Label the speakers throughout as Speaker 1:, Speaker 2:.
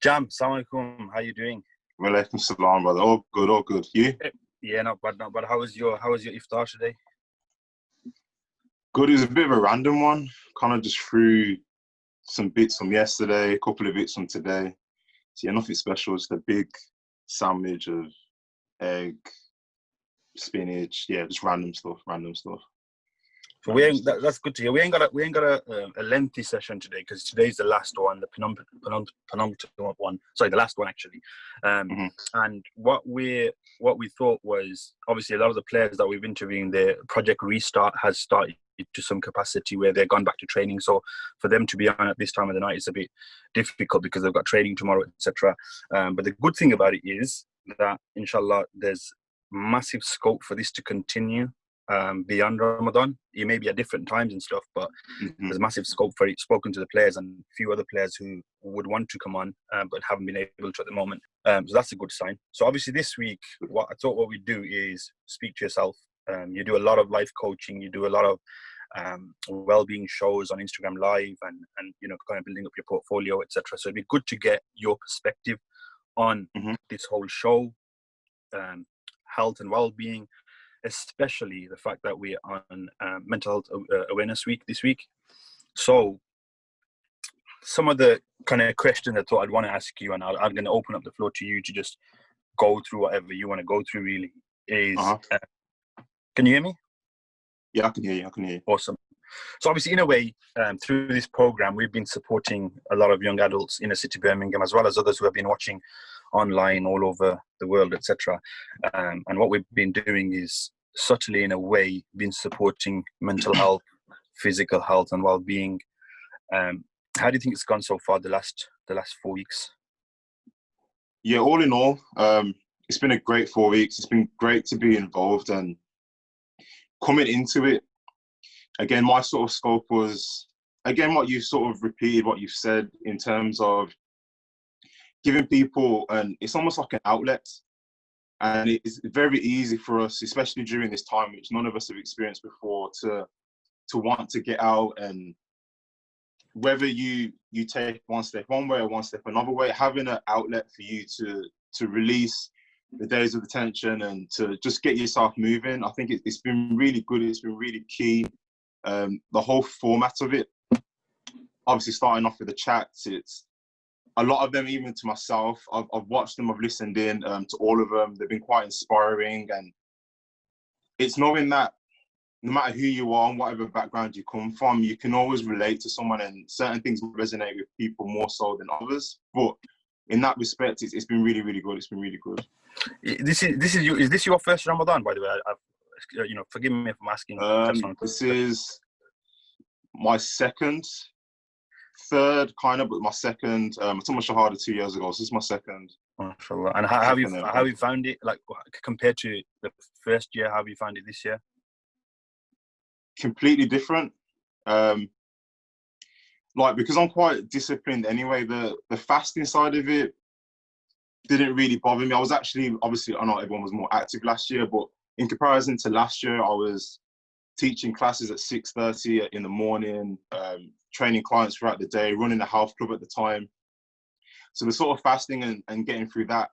Speaker 1: Jam, Assalamu alaikum. How you doing?
Speaker 2: Walaikum salam, brother. All good, all good. You?
Speaker 1: Yeah, not bad, not bad. How was your iftar today?
Speaker 2: Good. It was a bit of a random one. Kind of just threw some bits from yesterday, a couple of bits from today. So yeah, nothing special. Just a big sandwich of egg, spinach. Yeah, just random stuff.
Speaker 1: So that's good to hear. We ain't got a lengthy session today because today's the last one, the penultimate one. Sorry, the last one actually.
Speaker 2: hmm
Speaker 1: And what we thought was obviously a lot of the players that we've interviewed, their project restart has started to some capacity where they've gone back to training. So for them to be on at this time of the night is a bit difficult because they've got training tomorrow, etc. But the good thing about it is that inshallah there's massive scope for this to continue beyond Ramadan. It may be at different times and stuff, but
Speaker 2: hmm
Speaker 1: there's massive scope for it. Spoken to the players and a few other players who would want to come on, but haven't been able to at the moment. So that's a good sign. So obviously this week, what we do is speak to yourself. You do a lot of life coaching. You do a lot of well-being shows on Instagram Live, and kind of building up your portfolio, etc. So it'd be good to get your perspective on
Speaker 2: hmm
Speaker 1: this whole show, health and well-being, especially the fact that we're on Mental Health Awareness Week this week. So some of the kind of questions I thought I'd want to ask you, and I'm going to open up the floor to you to just go through whatever you want to go through, really, is,
Speaker 2: Uh-huh.
Speaker 1: Can you hear me?
Speaker 2: Yeah, I can hear you.
Speaker 1: Awesome. So obviously, in a way, through this program, we've been supporting a lot of young adults in the city of Birmingham, as well as others who have been watching online all over the world, etc. And what we've been doing is subtly, in a way, been supporting mental health, physical health, and well-being. How do you think it's gone so far the last 4 weeks?
Speaker 2: Yeah, all in all, it's been a great 4 weeks. It's been great to be involved and coming into it. Again, my sort of scope was, again, what you sort of repeated, what you've said in terms of giving people, and it's almost like an outlet. And it's very easy for us, especially during this time, which none of us have experienced before, to want to get out. And whether you take one step one way or one step another way, having an outlet for you to release the days of the tension and to just get yourself moving, I think it's been really good. It's been really key. The whole format of it, obviously starting off with the chats, it's a lot of them, even to myself, I've watched them, I've listened in to all of them. They've been quite inspiring, and it's knowing that no matter who you are and whatever background you come from, you can always relate to someone, and certain things resonate with people more so than others. But in that respect, it's been really, really good. It's been really good.
Speaker 1: Is this your first Ramadan, by the way? Forgive me if I'm asking personal
Speaker 2: This
Speaker 1: questions.
Speaker 2: is my second, third kind of, but my second. I took my Shahada 2 years ago, so this is my second.
Speaker 1: MashaAllah. And how have
Speaker 2: second
Speaker 1: you found it, like compared to the first year? How have you found it this year?
Speaker 2: Completely different. Because I'm quite disciplined anyway, the fasting side of it didn't really bother me. I was actually, obviously, I know everyone was more active last year, but in comparison to last year, I was teaching classes at 6:30 in the morning, training clients throughout the day, running a health club at the time. So the sort of fasting and getting through that,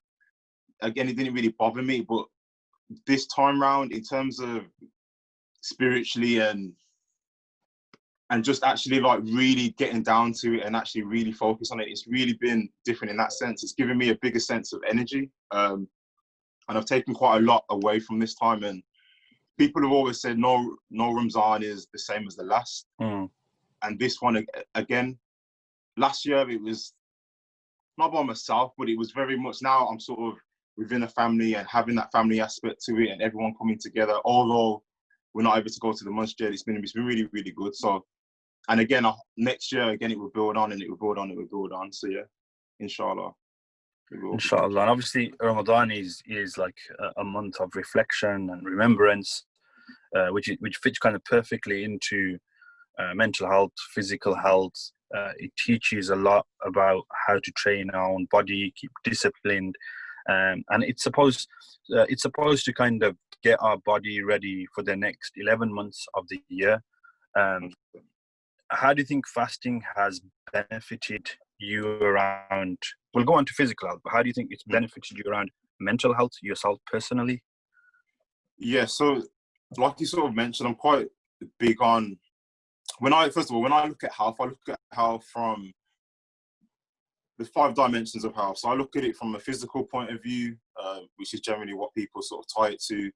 Speaker 2: again, it didn't really bother me. But this time round, in terms of spiritually and just actually like really getting down to it and actually really focus on it, it's really been different in that sense. It's given me a bigger sense of energy, and I've taken quite a lot away from this time. And people have always said no Ramzan is the same as the last. And this one, again, last year it was not by myself, but it was very much, now I'm sort of within a family and having that family aspect to it and everyone coming together. Although we're not able to go to the masjid, it's been really, really good. So, and again, next year, again, it will build on and it will build on. So yeah, inshallah.
Speaker 1: Inshallah. And obviously Ramadan is like a month of reflection and remembrance, which fits kind of perfectly into mental health, physical health. It teaches a lot about how to train our own body, keep disciplined, and it's supposed to kind of get our body ready for the next 11 months of the year. How do you think fasting has benefited you around, we'll go on to physical health, but how do you think it's benefited you around mental health, yourself personally?
Speaker 2: Yeah, so like you sort of mentioned, I'm quite big on, first of all, when I look at health from the 5 dimensions of health. So I look at it from a physical point of view, which is generally what people sort of tie it to,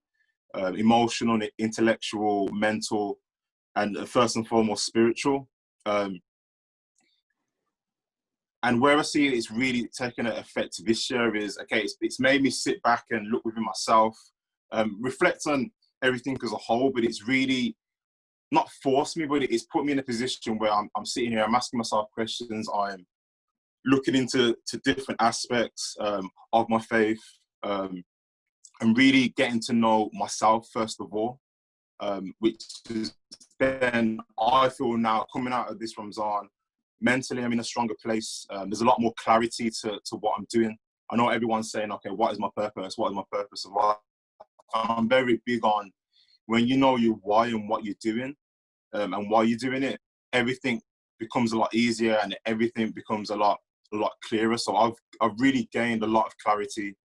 Speaker 2: emotional, intellectual, mental, and first and foremost, spiritual. And where I see it's really taken an effect this year is, okay, it's made me sit back and look within myself, reflect on everything as a whole, but it's really not forced me, but it's put me in a position where I'm sitting here, I'm asking myself questions, I'm looking into different aspects of my faith, and really getting to know myself first of all, which is then I feel now coming out of this Ramadan, mentally I'm in a stronger place. There's a lot more clarity to what I'm doing. I know everyone's saying, okay, what is my purpose? What is my purpose of life? I'm very big on when you know your why and what you're doing, and why you're doing it, everything becomes a lot easier and everything becomes a lot clearer. So I've really gained a lot of clarity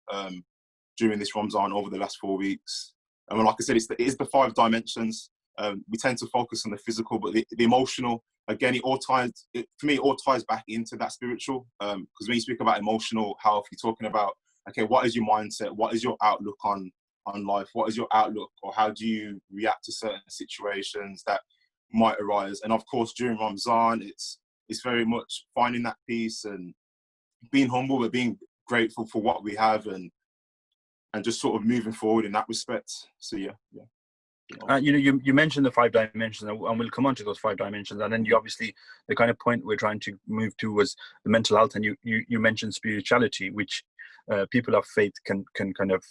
Speaker 2: during this Ramadan over the last 4 weeks. And like I said, it is the 5 dimensions. We tend to focus on the physical, but the emotional, again, for me, it all ties back into that spiritual. Because when you speak about emotional health, you're talking about, okay, what is your mindset? What is your outlook on life? What is your outlook, or how do you react to certain situations that might arise? And of course, during Ramadan, it's very much finding that peace and being humble, but being grateful for what we have, and just sort of moving forward in that respect. So yeah.
Speaker 1: You mentioned the 5 dimensions, and we'll come on to those 5 dimensions. And then you obviously, the kind of point we're trying to move to was the mental health, and you mentioned spirituality, which people of faith can kind of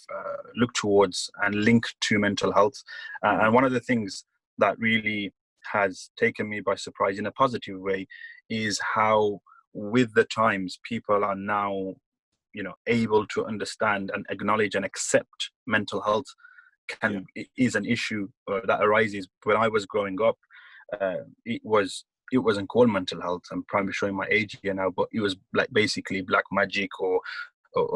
Speaker 1: look towards and link to mental health. And one of the things that really has taken me by surprise in a positive way is how, with the times, people are now, able to understand and acknowledge and accept mental health is an issue that arises. When I was growing up, it wasn't called mental health. I'm probably showing my age here now, but it was like basically black magic or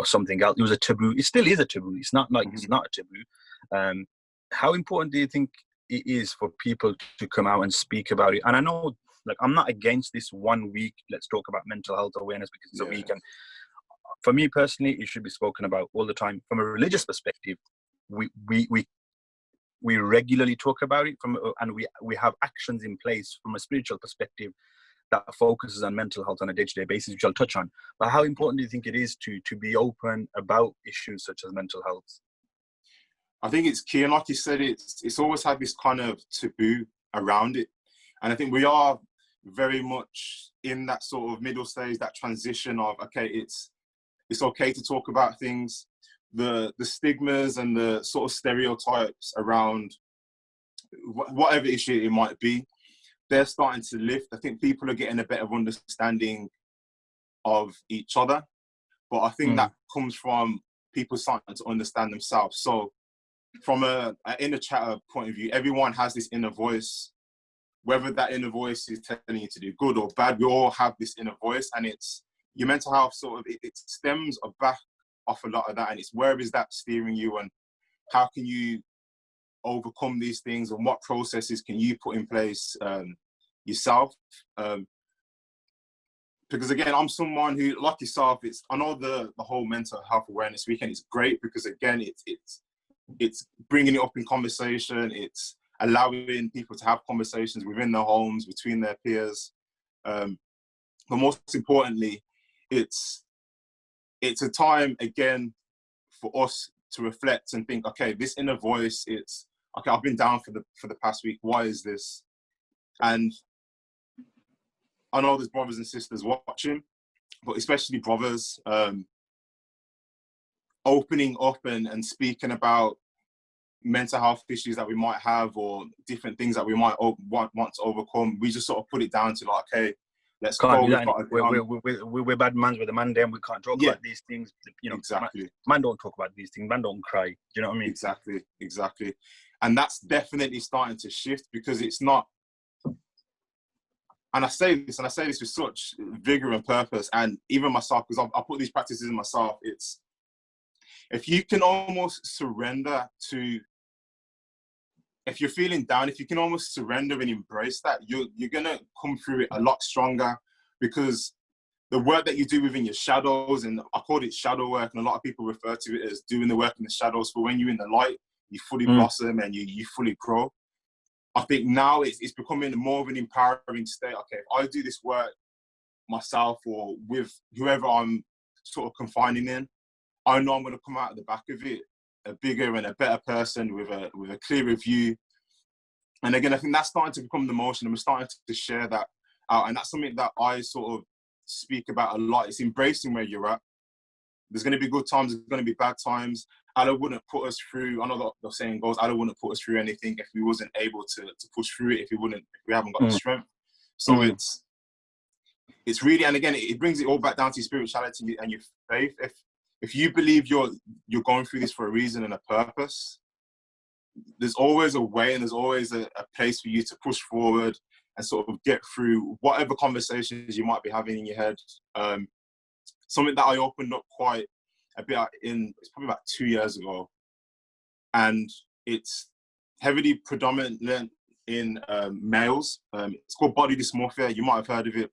Speaker 1: something else. It was a taboo. It still is a taboo. It's not like it's not a taboo. How important do you think it is for people to come out and speak about it? And I know, like, I'm not against this 1 week, let's talk about mental health awareness, because it's a week. And for me personally, it should be spoken about all the time. From a religious perspective, we regularly talk about it, and we have actions in place from a spiritual perspective that focuses on mental health on a day-to-day basis, which I'll touch on. But how important do you think it is to be open about issues such as mental health?
Speaker 2: I think it's key, and like you said, it's always had this kind of taboo around it, and I think we are very much in that sort of middle stage, that transition of, okay, it's okay to talk about things. The stigmas and the sort of stereotypes around whatever issue it might be, they're starting to lift. I think people are getting a better understanding of each other, but I think that comes from people starting to understand themselves. So from an inner chatter point of view, everyone has this inner voice. Whether that inner voice is telling you to do good or bad, we all have this inner voice, and it's your mental health sort of, it stems back off a lot of that, and it's where is that steering you, and how can you overcome these things, and what processes can you put in place yourself? Because again, I'm someone who, like yourself, I know the whole mental health awareness weekend is great, because again, it's bringing it up in conversation, it's allowing people to have conversations within their homes, between their peers, but most importantly, it's a time again for us to reflect and think, okay, this inner voice, it's okay, I've been down for the past week, why is this? And I know there's brothers and sisters watching, but especially brothers, opening up and speaking about mental health issues that we might have, or different things that we might want to overcome. We just sort of put it down to, like, hey, let's
Speaker 1: can't
Speaker 2: go.
Speaker 1: Do that. We're bad mans with the man, then we can't talk about these things.
Speaker 2: Exactly.
Speaker 1: Man don't talk about these things. Man don't cry. Do you know what I mean?
Speaker 2: Exactly. And that's definitely starting to shift, because it's not and I say this with such vigor and purpose, and even myself, because I put these practices in myself. It's if you can almost surrender to, if you're feeling down, if you can almost surrender and embrace that, you're gonna come through it a lot stronger, because the work that you do within your shadows, and I call it shadow work, and a lot of people refer to it as doing the work in the shadows. For when you're in the light, you fully blossom and you fully grow. I think now it's becoming more of an empowering state. Okay, if I do this work myself or with whoever I'm sort of confining in, I know I'm going to come out of the back of it a bigger and a better person with a clearer view. And again, I think that's starting to become the motion, and we're starting to share that out. And that's something that I sort of speak about a lot. It's embracing where you're at. There's going to be good times, there's going to be bad times. Allah wouldn't put us through, I know the saying goes, Allah wouldn't put us through anything if we wasn't able to push through it, if we haven't got the strength. So it's really, and again, it brings it all back down to your spirituality and your faith. If you believe you're going through this for a reason and a purpose, there's always a way, and there's always a place for you to push forward and sort of get through whatever conversations you might be having in your head. Something that I opened up quite a bit it's probably about 2 years ago, and it's heavily predominant in males. It's called body dysmorphia. You might have heard of it.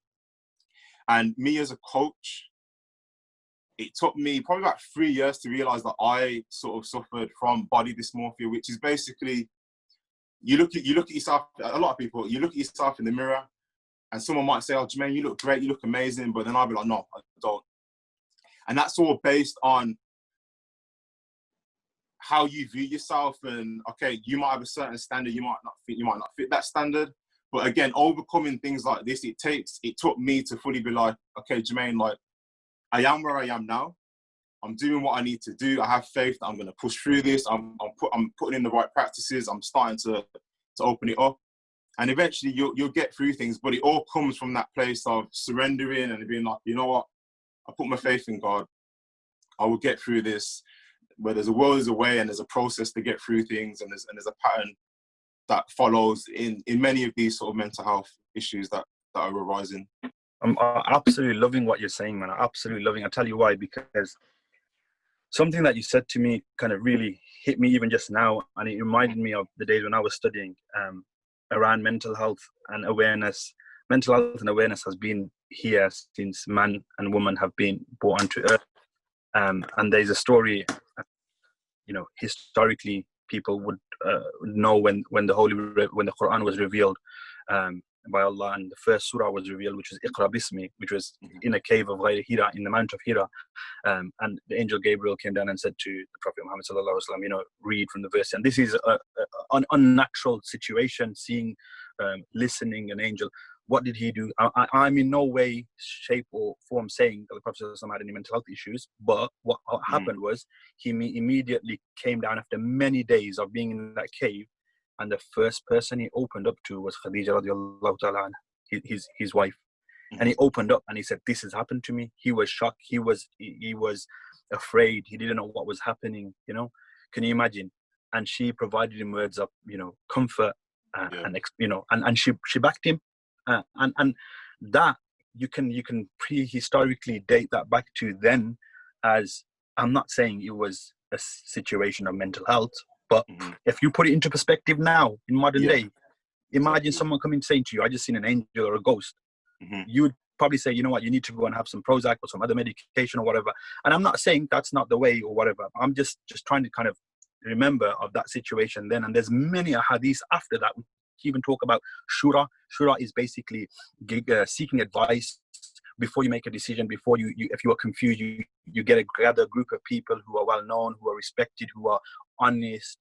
Speaker 2: And me as a coach, it took me probably about 3 years to realize that I sort of suffered from body dysmorphia, which is basically you look at yourself. A lot of people, you look at yourself in the mirror, and someone might say, "Oh, Jermaine, you look great, you look amazing," but then I'll be like, "No, I don't." And that's all based on how you view yourself. And okay, you might have a certain standard, you might not fit that standard. But again, overcoming things like this, it took me to fully be like, okay, Jermaine, like I am where I am now. I'm doing what I need to do. I have faith that I'm going to push through this. I'm putting in the right practices. I'm starting to open it up, and eventually you'll get through things. But it all comes from that place of surrendering and being like, you know what? I put my faith in God. I will get through this. Where there's a will, there's a way, and there's a process to get through things, and there's a pattern that follows in many of these sort of mental health issues that are arising.
Speaker 1: I'm absolutely loving what you're saying, man. I'm absolutely loving. I'll tell you why, because something that you said to me kind of really hit me even just now, and it reminded me of the days when I was studying around mental health and awareness. Mental health and awareness has been here since man and woman have been brought onto earth. And there's a story, historically people would know when the Quran was revealed by Allah, and the first surah was revealed, which was Iqra Bismi, which was in a cave of Hira, in the Mount of Hira, and the angel Gabriel came down and said to the Prophet Muhammad sallallahu alaihi wasallam, read from the verse. And this is an unnatural situation, seeing, listening an angel. What did he do? I'm in no way, shape, or form saying that the Prophet had any mental health issues, but what happened was he immediately came down after many days of being in that cave, and the first person he opened up to was Khadija radiallahu ta'ala, his wife. And he opened up and he said, "This has happened to me." He was shocked. He was afraid. He didn't know what was happening. Can you imagine? And she provided him words of comfort, and she backed him. And that you can prehistorically date that back to then, as I'm not saying it was a situation of mental health, but if you put it into perspective now in modern day, imagine someone coming saying to you, "I just seen an angel or a ghost." You would probably say, "You know what, you need to go and have some Prozac or some other medication or whatever." And I'm not saying that's not the way or whatever. I'm just trying to kind of remember of that situation then. And there's many hadiths after that. We even talk about shura. Shura is basically seeking advice before you make a decision. Before you if you are confused, you gather a group of people who are well known, who are respected, who are honest,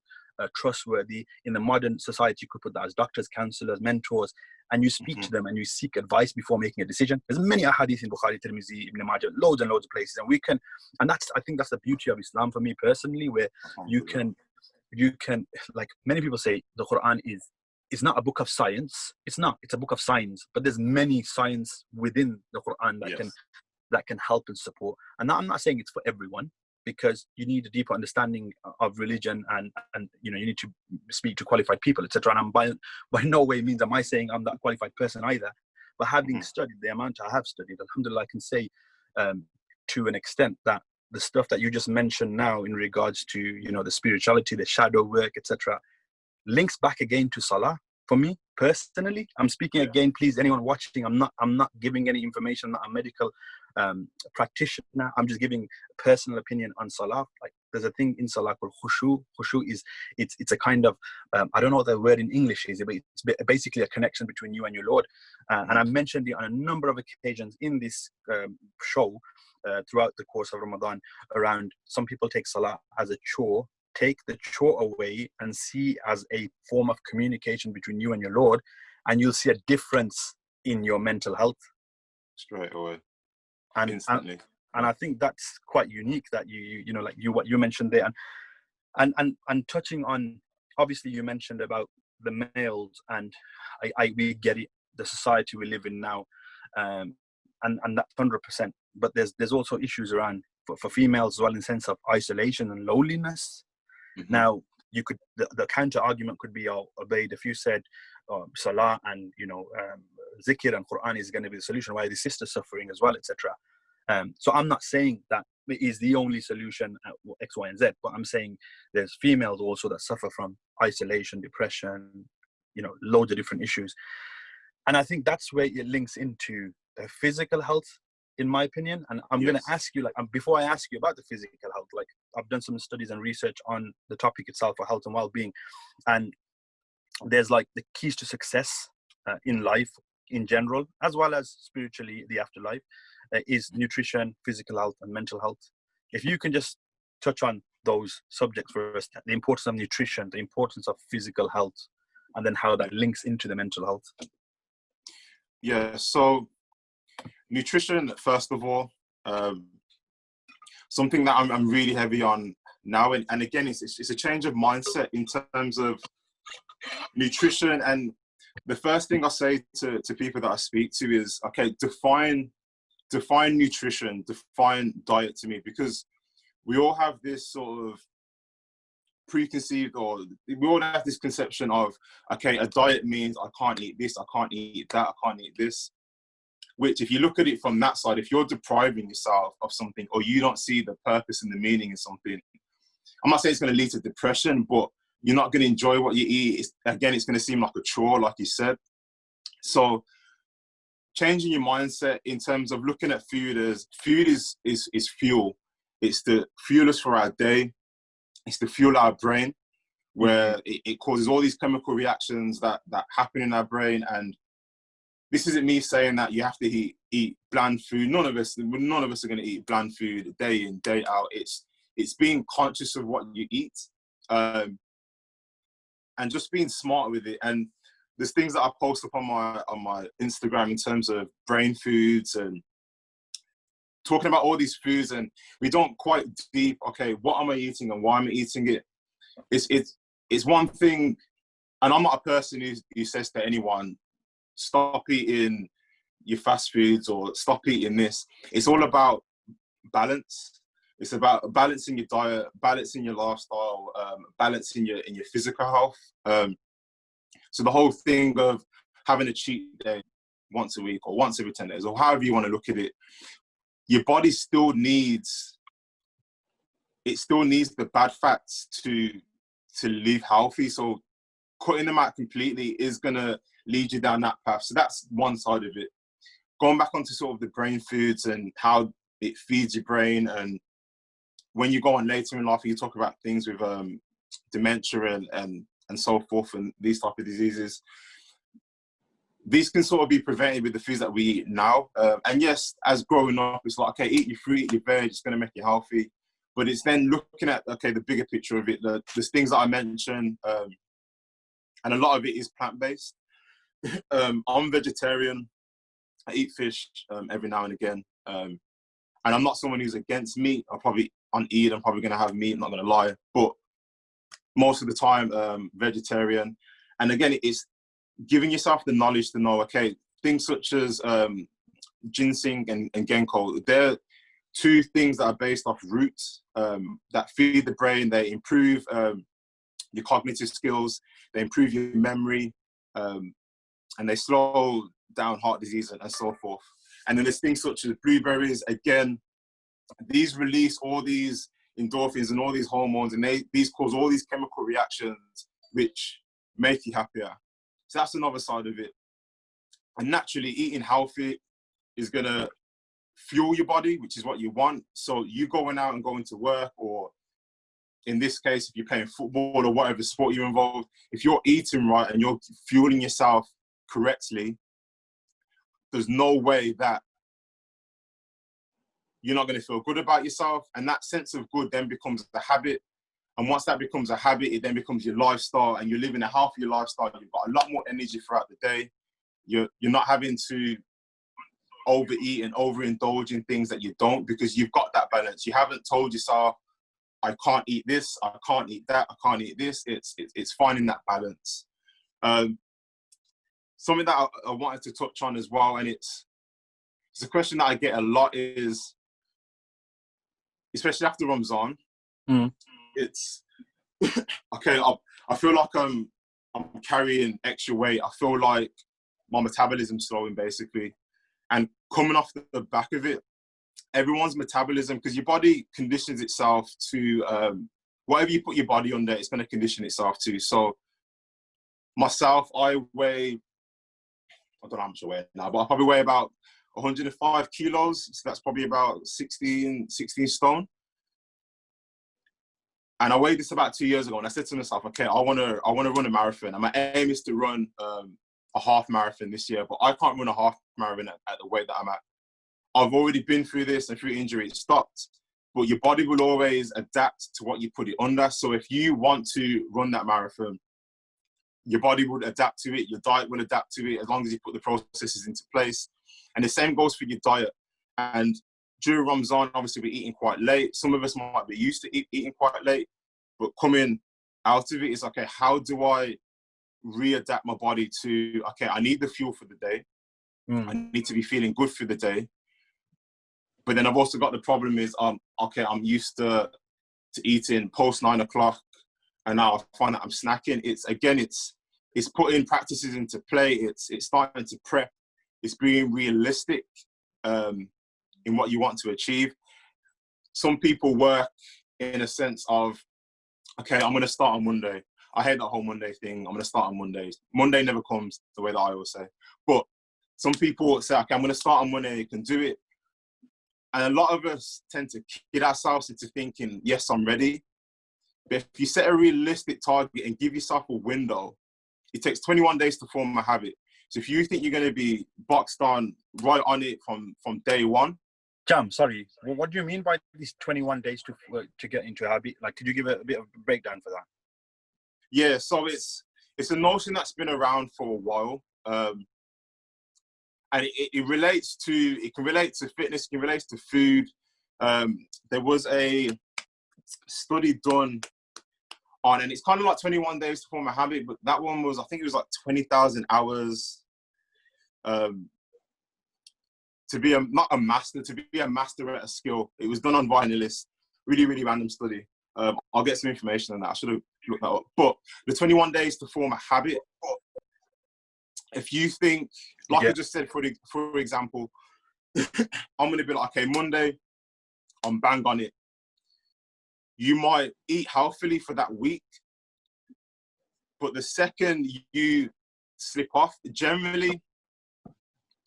Speaker 1: trustworthy. In the modern society, you could put that as doctors, counselors, mentors, and you speak to them and you seek advice before making a decision. There's many hadiths in Bukhari, Tirmizi, Ibn Majah, loads and loads of places, and I think that's the beauty of Islam for me personally, where you can, like many people say, the Quran is not a book of science. It's not. It's a book of science, but there's many science within the Quran that can help and support. And I'm not saying it's for everyone, because you need a deeper understanding of religion, and you need to speak to qualified people, etc. And I'm by no way means am I saying I'm that qualified person either. But having studied the amount I have studied, alhamdulillah, I can say to an extent that the stuff that you just mentioned now in regards to, you know, the spirituality, the shadow work, etc., links back again to salah. For me personally, I'm speaking again, please, anyone watching, I'm not giving any information. I'm not a medical practitioner. I'm just giving a personal opinion on salah. Like, there's a thing in salah called khushu. Khushu is, it's a kind of, I don't know what the word in English is, but it's basically a connection between you and your Lord. And I mentioned it on a number of occasions in this show throughout the course of Ramadan, around some people take salah as a chore. Take the chore away and see as a form of communication between you and your Lord, and you'll see a difference in your mental health
Speaker 2: straight away,
Speaker 1: and
Speaker 2: instantly.
Speaker 1: And I think that's quite unique that you know, like what you mentioned there, and touching on, obviously you mentioned about the males, and we get it, the society we live in now, and that's 100%. But there's also issues around for females as well, in the sense of isolation and loneliness. Now, you could, the counter argument could be, Ubaid, if you said salah and, you know, zikr and Quran is going to be the solution, why is the sister suffering as well, etc. So I'm not saying that it is the only solution, X, Y, and Z, but I'm saying there's females also that suffer from isolation, depression, you know, loads of different issues. And I think that's where it links into physical health, in my opinion. And I'm going to ask you, like, before I ask you about the physical health, like, I've done some studies and research on the topic itself for health and well-being. And there's like the keys to success in life in general, as well as spiritually, the afterlife, is nutrition, physical health, and mental health. If you can just touch on those subjects for us, the importance of nutrition, the importance of physical health, and then how that links into the mental health.
Speaker 2: Yeah, so nutrition, first of all, something that I'm really heavy on now. And again, it's a change of mindset in terms of nutrition. And the first thing I say to people that I speak to is, okay, define nutrition, define diet to me, because we all have this sort of preconceived, or we all have this conception of, okay, a diet means I can't eat this, I can't eat that, I can't eat this. Which, if you look at it from that side, if you're depriving yourself of something, or you don't see the purpose and the meaning in something, I'm not saying it's going to lead to depression, but you're not going to enjoy what you eat. It's going to seem like a chore, like you said. So changing your mindset in terms of looking at food as food is fuel. It's the fuel us for our day. It's to fuel our brain, where it causes all these chemical reactions that happen in our brain. And this isn't me saying that you have to eat bland food. None of us are going to eat bland food day in, day out. It's being conscious of what you eat, and just being smart with it. And there's things that I post up on my Instagram in terms of brain foods and talking about all these foods, and we don't quite deep. Okay, what am I eating and why am I eating it? It's one thing, and I'm not a person who says to anyone, stop eating your fast foods or stop eating this. It's all about balance. It's about balancing your diet, balancing your lifestyle, balancing your physical health. So the whole thing of having a cheat day once a week or once every 10 days, or however you want to look at it, your body still needs the bad fats to live healthy. So cutting them out completely is going to lead you down that path. So that's one side of it. Going back onto sort of the brain foods and how it feeds your brain, and when you go on later in life, you talk about things with dementia and so forth, and these type of diseases. These can sort of be prevented with the foods that we eat now. And yes, as growing up, it's like, okay, eat your fruit, eat your veg, it's going to make you healthy. But it's then looking at, okay, the bigger picture of it, there's things that I mentioned, and a lot of it is plant-based. I'm vegetarian. I eat fish every now and again. And I'm not someone who's against meat. I'm probably on Eid, I'm probably going to have meat, I'm not going to lie. But most of the time, vegetarian. And again, it's giving yourself the knowledge to know, okay, things such as ginseng and ginkgo, they're two things that are based off roots that feed the brain. They improve your cognitive skills, they improve your memory, and they slow down heart disease and so forth. And then there's things such as blueberries. Again, these release all these endorphins and all these hormones, and these cause all these chemical reactions which make you happier. So that's another side of it. And naturally, eating healthy is going to fuel your body, which is what you want. So you going out and going to work, or in this case, if you're playing football or whatever sport you're involved, if you're eating right and you're fueling yourself correctly, there's no way that you're not going to feel good about yourself. And that sense of good then becomes a habit. And once that becomes a habit, it then becomes your lifestyle, and you're living a healthier lifestyle. You've got a lot more energy throughout the day. You're not having to overeat and overindulge in things that you don't, because you've got that balance. You haven't told yourself, I can't eat this, I can't eat that, I can't eat this. It's finding that balance. Something that I wanted to touch on as well, and it's a question that I get a lot, is, especially after Ramadan, it's, okay, I feel like I'm carrying extra weight. I feel like my metabolism's slowing, basically. And coming off the back of it, everyone's metabolism, because your body conditions itself to whatever you put your body under, it's going to condition itself to. So myself, I weigh, I don't know how much I weigh now, but I probably weigh about 105 kilos. So that's probably about 16 stone. And I weighed this about 2 years ago, and I said to myself, okay, I want to run a marathon. And my aim is to run a half marathon this year, but I can't run a half marathon at the weight that I'm at. I've already been through this, and through injury, it stopped. But your body will always adapt to what you put it under. So if you want to run that marathon, your body would adapt to it. Your diet will adapt to it, as long as you put the processes into place. And the same goes for your diet. And during Ramadan, obviously, we're eating quite late. Some of us might be used to eating quite late, but coming out of it is, okay, how do I readapt my body to, okay, I need the fuel for the day. I need to be feeling good for the day. But then I've also got the problem is, okay, I'm used to eating post 9 o'clock, and now I find that I'm snacking. It's putting practices into play. It's starting to prep. It's being realistic in what you want to achieve. Some people work in a sense of, okay, I'm going to start on Monday. I hate that whole Monday thing. I'm going to start on Mondays. Monday never comes, the way that I always say. But some people say, okay, I'm going to start on Monday. You can do it. And a lot of us tend to kid ourselves into thinking, yes, I'm ready. But if you set a realistic target and give yourself a window, it takes 21 days to form a habit. So if you think you're going to be boxed on right on it from day one.
Speaker 1: Jam, sorry. What do you mean by these 21 days to get into a habit? Like, could you give a bit of a breakdown for that?
Speaker 2: Yeah, so it's a notion that's been around for a while. And it relates to, it can relate to fitness, it can relate to food. There was a study done on, and it's kind of like 21 days to form a habit, but that one was, I think it was like 20,000 hours to be not a master, to be a master at a skill. It was done on Vinylist, really, really random study. I'll get some information on that. I should have looked that up. But the 21 days to form a habit, if you think, like I just said, for example, I'm going to be like, okay, Monday, I'm bang on it. You might eat healthily for that week, but the second you slip off, generally,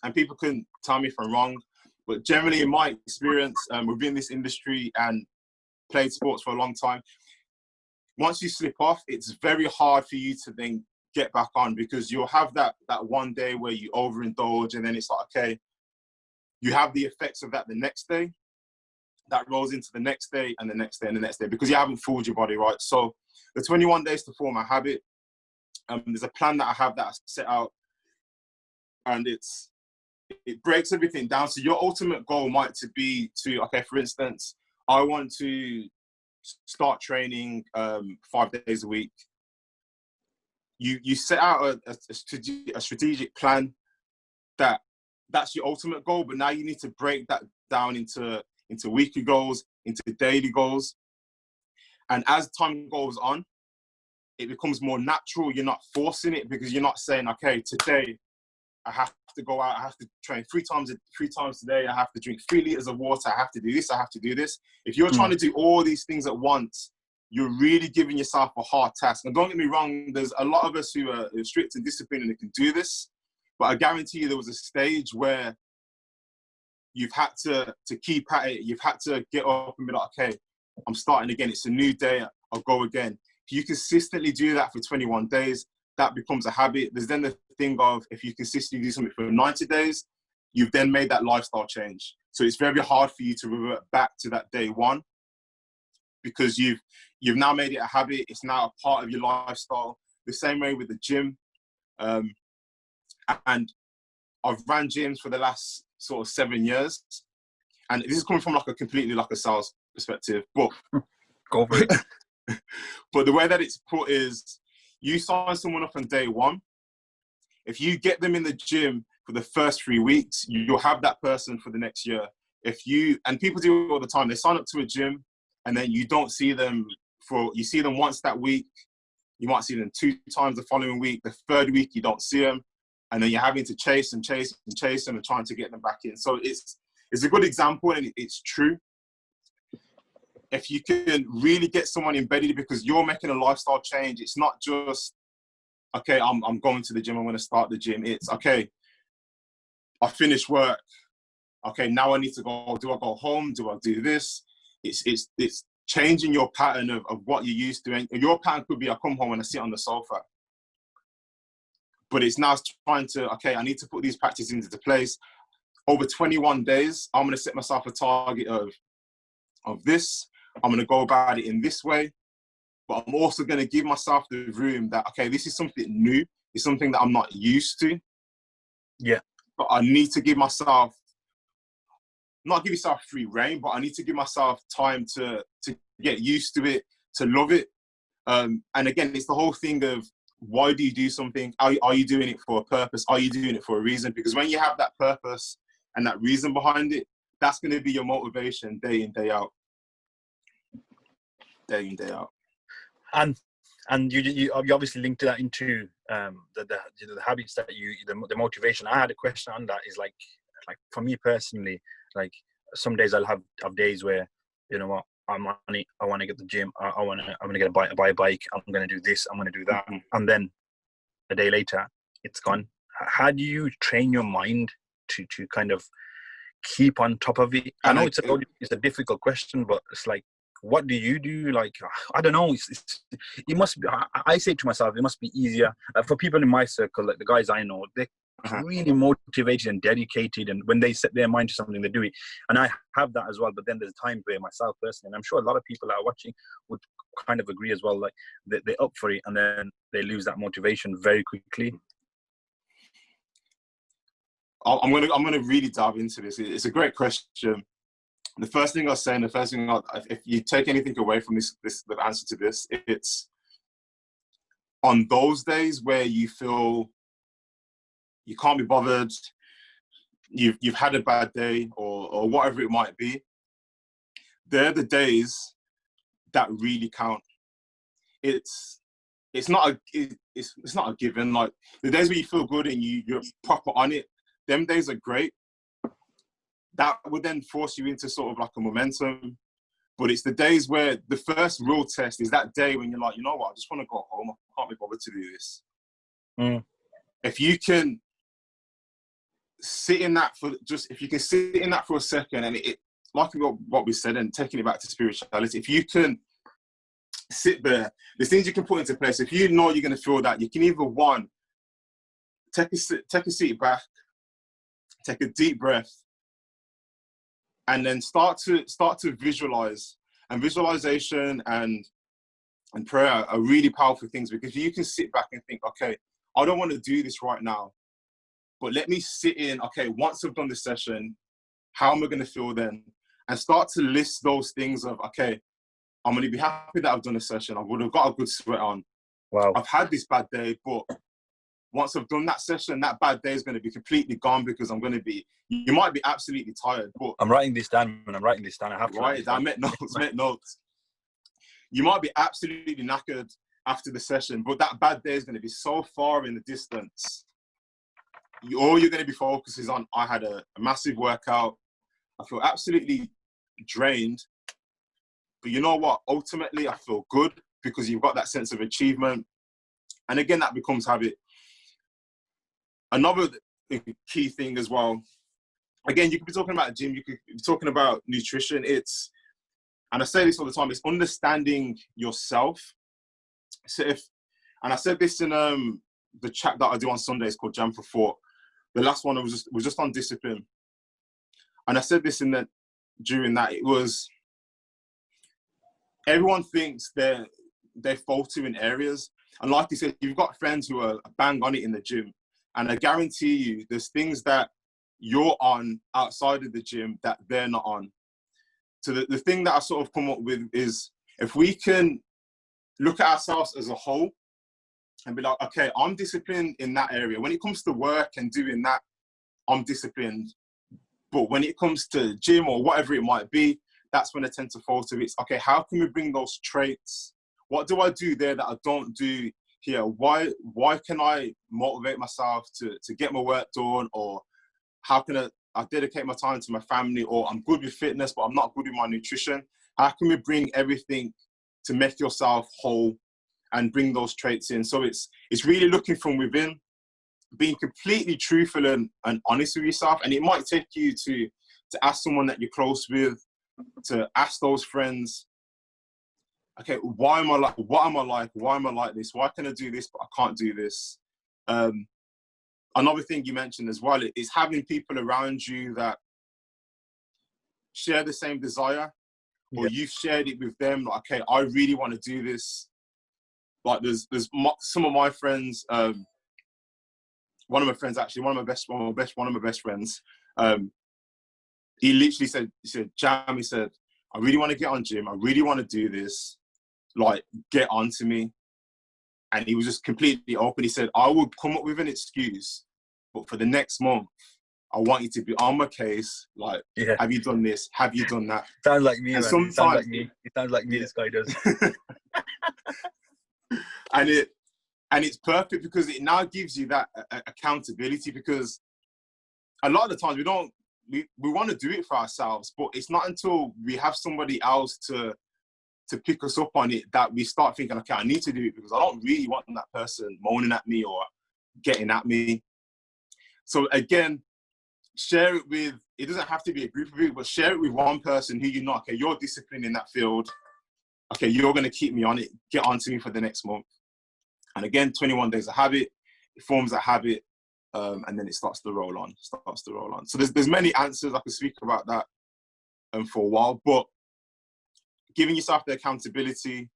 Speaker 2: and people can tell me if I'm wrong, but generally in my experience within this industry and played sports for a long time, once you slip off, it's very hard for you to then get back on, because you'll have that one day where you overindulge, and then it's like, okay, you have the effects of that the next day. That rolls into the next day and the next day and the next day, because you haven't fooled your body, right? So the 21 days to form a habit, there's a plan that I have that I set out, and it breaks everything down. So your ultimate goal might be to, okay, for instance, I want to start training 5 days a week. You set out a strategic plan that's your ultimate goal, but now you need to break that down into weekly goals, into daily goals. And as time goes on, it becomes more natural. You're not forcing it, because you're not saying, okay, today I have to go out, I have to train three times today, I have to drink 3 liters of water, I have to do this, I have to do this. If you're trying to do all these things at once, you're really giving yourself a hard task. And don't get me wrong, there's a lot of us who are strict and disciplined and can do this, but I guarantee you there was a stage where you've had to keep at it. You've had to get up and be like, okay, I'm starting again. It's a new day. I'll go again. If you consistently do that for 21 days, that becomes a habit. There's then the thing of, if you consistently do something for 90 days, you've then made that lifestyle change. So it's very hard for you to revert back to that day one, because you've now made it a habit. It's now a part of your lifestyle. The same way with the gym. And I've ran gyms for the last sort of 7 years. And this is coming from like a completely like a sales perspective. But
Speaker 1: go for it.
Speaker 2: But the way that it's put is, you sign someone up on day one. If you get them in the gym for the first 3 weeks, you'll have that person for the next year. And people do it all the time. They sign up to a gym and then you don't see them you see them once that week. You might see them 2 times the following week. The 3rd week, you don't see them. And then you're having to chase them and trying to get them back in. So it's a good example, and it's true. If you can really get someone embedded, because you're making a lifestyle change, it's not just, okay, I'm going to the gym, I'm going to start the gym. It's, okay, I finished work. Okay, now I need to go. Do I go home? Do I do this? It's changing your pattern of what you're used to. And your pattern could be, I come home and I sit on the sofa. But it's now trying to, okay, I need to put these practices into place. Over 21 days, I'm going to set myself a target of this. I'm going to go about it in this way. But I'm also going to give myself the room that, okay, this is something new. It's something that I'm not used to.
Speaker 1: Yeah.
Speaker 2: But I need to give myself, not give yourself free reign, but I need to give myself time to get used to it, to love it. And again, it's the whole thing of, why do you do something? Are you doing it for a purpose? Are you doing it for a reason? Because when you have that purpose and that reason behind it, that's going to be your motivation day in, day out. Day in, day out.
Speaker 1: And you obviously linked that into the habits that the motivation. I had a question on that. Is like for me personally, like some days I'll have days where, you know what, I want to get the gym. I'm going to buy a bike. I'm going to do this. I'm going to do that. And then a day later, it's gone. How do you train your mind to kind of keep on top of it? I know it's a difficult question, but it's like, what do you do? Like, I don't know. It must be, I say to myself, it must be easier for people in my circle, like the guys I know, they're really motivated and dedicated, and when they set their mind to something, they do it. And I have that as well, but then there's times where myself personally, and I'm sure a lot of people that are watching would kind of agree as well, like they're up for it and then they lose that motivation very quickly.
Speaker 2: I'm gonna really dive into this. It's a great question. The first thing I'll say, and if you take anything away from the answer to this, it's on those days where you feel you can't be bothered, you've had a bad day, or whatever it might be, they're the days that really count. It's not a given. Like the days where you feel good and you're proper on it, them days are great. That would then force you into sort of like a momentum. But it's the days where the first real test is that day when you're like, you know what, I just want to go home. I can't be bothered to do this. If you can sit in that for a second, and it like what we said, and taking it back to spirituality, if you can sit there, there's things you can put into place. If you know you're going to feel that, you can either take a seat back, take a deep breath, and then start to visualize. And visualization and prayer are really powerful things, because you can sit back and think, okay, I don't want to do this right now, but let me sit in, okay, once I've done this session, how am I going to feel then? And start to list those things of, okay, I'm going to be happy that I've done a session. I would have got a good sweat on.
Speaker 1: Wow.
Speaker 2: I've had this bad day, but once I've done that session, that bad day is going to be completely gone, because you might be absolutely tired, but
Speaker 1: I'm writing this down. I have to
Speaker 2: write it down. Make notes. You might be absolutely knackered after the session, but that bad day is going to be so far in the distance all you're going to be focused is on, I had a massive workout. I feel absolutely drained. But you know what? Ultimately, I feel good because you've got that sense of achievement. And again, that becomes habit. Another key thing as well, again, you could be talking about gym, you could be talking about nutrition. And I say this all the time, it's understanding yourself. So and I said this in the chat that I do on Sundays called Jam for Thought. The last one was just on discipline. And I said this during that, it was, everyone thinks they're faulty in areas. And like you said, you've got friends who are bang on it in the gym. And I guarantee you, there's things that you're on outside of the gym that they're not on. So the thing that I sort of come up with is, if we can look at ourselves as a whole and be like, okay, I'm disciplined in that area. When it comes to work and doing that, I'm disciplined. But when it comes to gym or whatever it might be, that's when I tend to falter. It's, okay, how can we bring those traits? What do I do there that I don't do here? Why can I motivate myself to get my work done? Or how can I dedicate my time to my family? Or I'm good with fitness, but I'm not good with my nutrition. How can we bring everything to make yourself whole and bring those traits in? So it's really looking from within, being completely truthful and honest with yourself. And it might take you to ask someone that you're close with, to ask those friends, okay, why am I like, what am I like? Why am I like this? Why can I do this, but I can't do this? Another thing you mentioned as well is having people around you that share the same desire, or you've shared it with them. Like, okay, I really want to do this. Like there's some of my friends, one of my friends, actually, one of my best friends, he literally said, Jam, he said, I really want to get on gym. I really want to do this. Like, get on to me. And he was just completely open. He said, I would come up with an excuse, but for the next month, I want you to be on my case. Like, have you done this? Have you done that?
Speaker 1: Sounds like me,
Speaker 2: and
Speaker 1: man.
Speaker 2: Sometimes,
Speaker 1: it sounds like me. It sounds like me, this guy does.
Speaker 2: And it's perfect because it now gives you that accountability, because a lot of the times we want to do it for ourselves, but it's not until we have somebody else to pick us up on it that we start thinking, okay, I need to do it, because I don't really want that person moaning at me or getting at me. So again, share it with, it doesn't have to be a group of people, but share it with one person who you know, okay, you're disciplined in that field. Okay, you're going to keep me on it. Get on to me for the next month. And again, 21 days a habit, it forms a habit, and then it starts to roll on. So there's many answers. I could speak about that for a while, but giving yourself the accountability,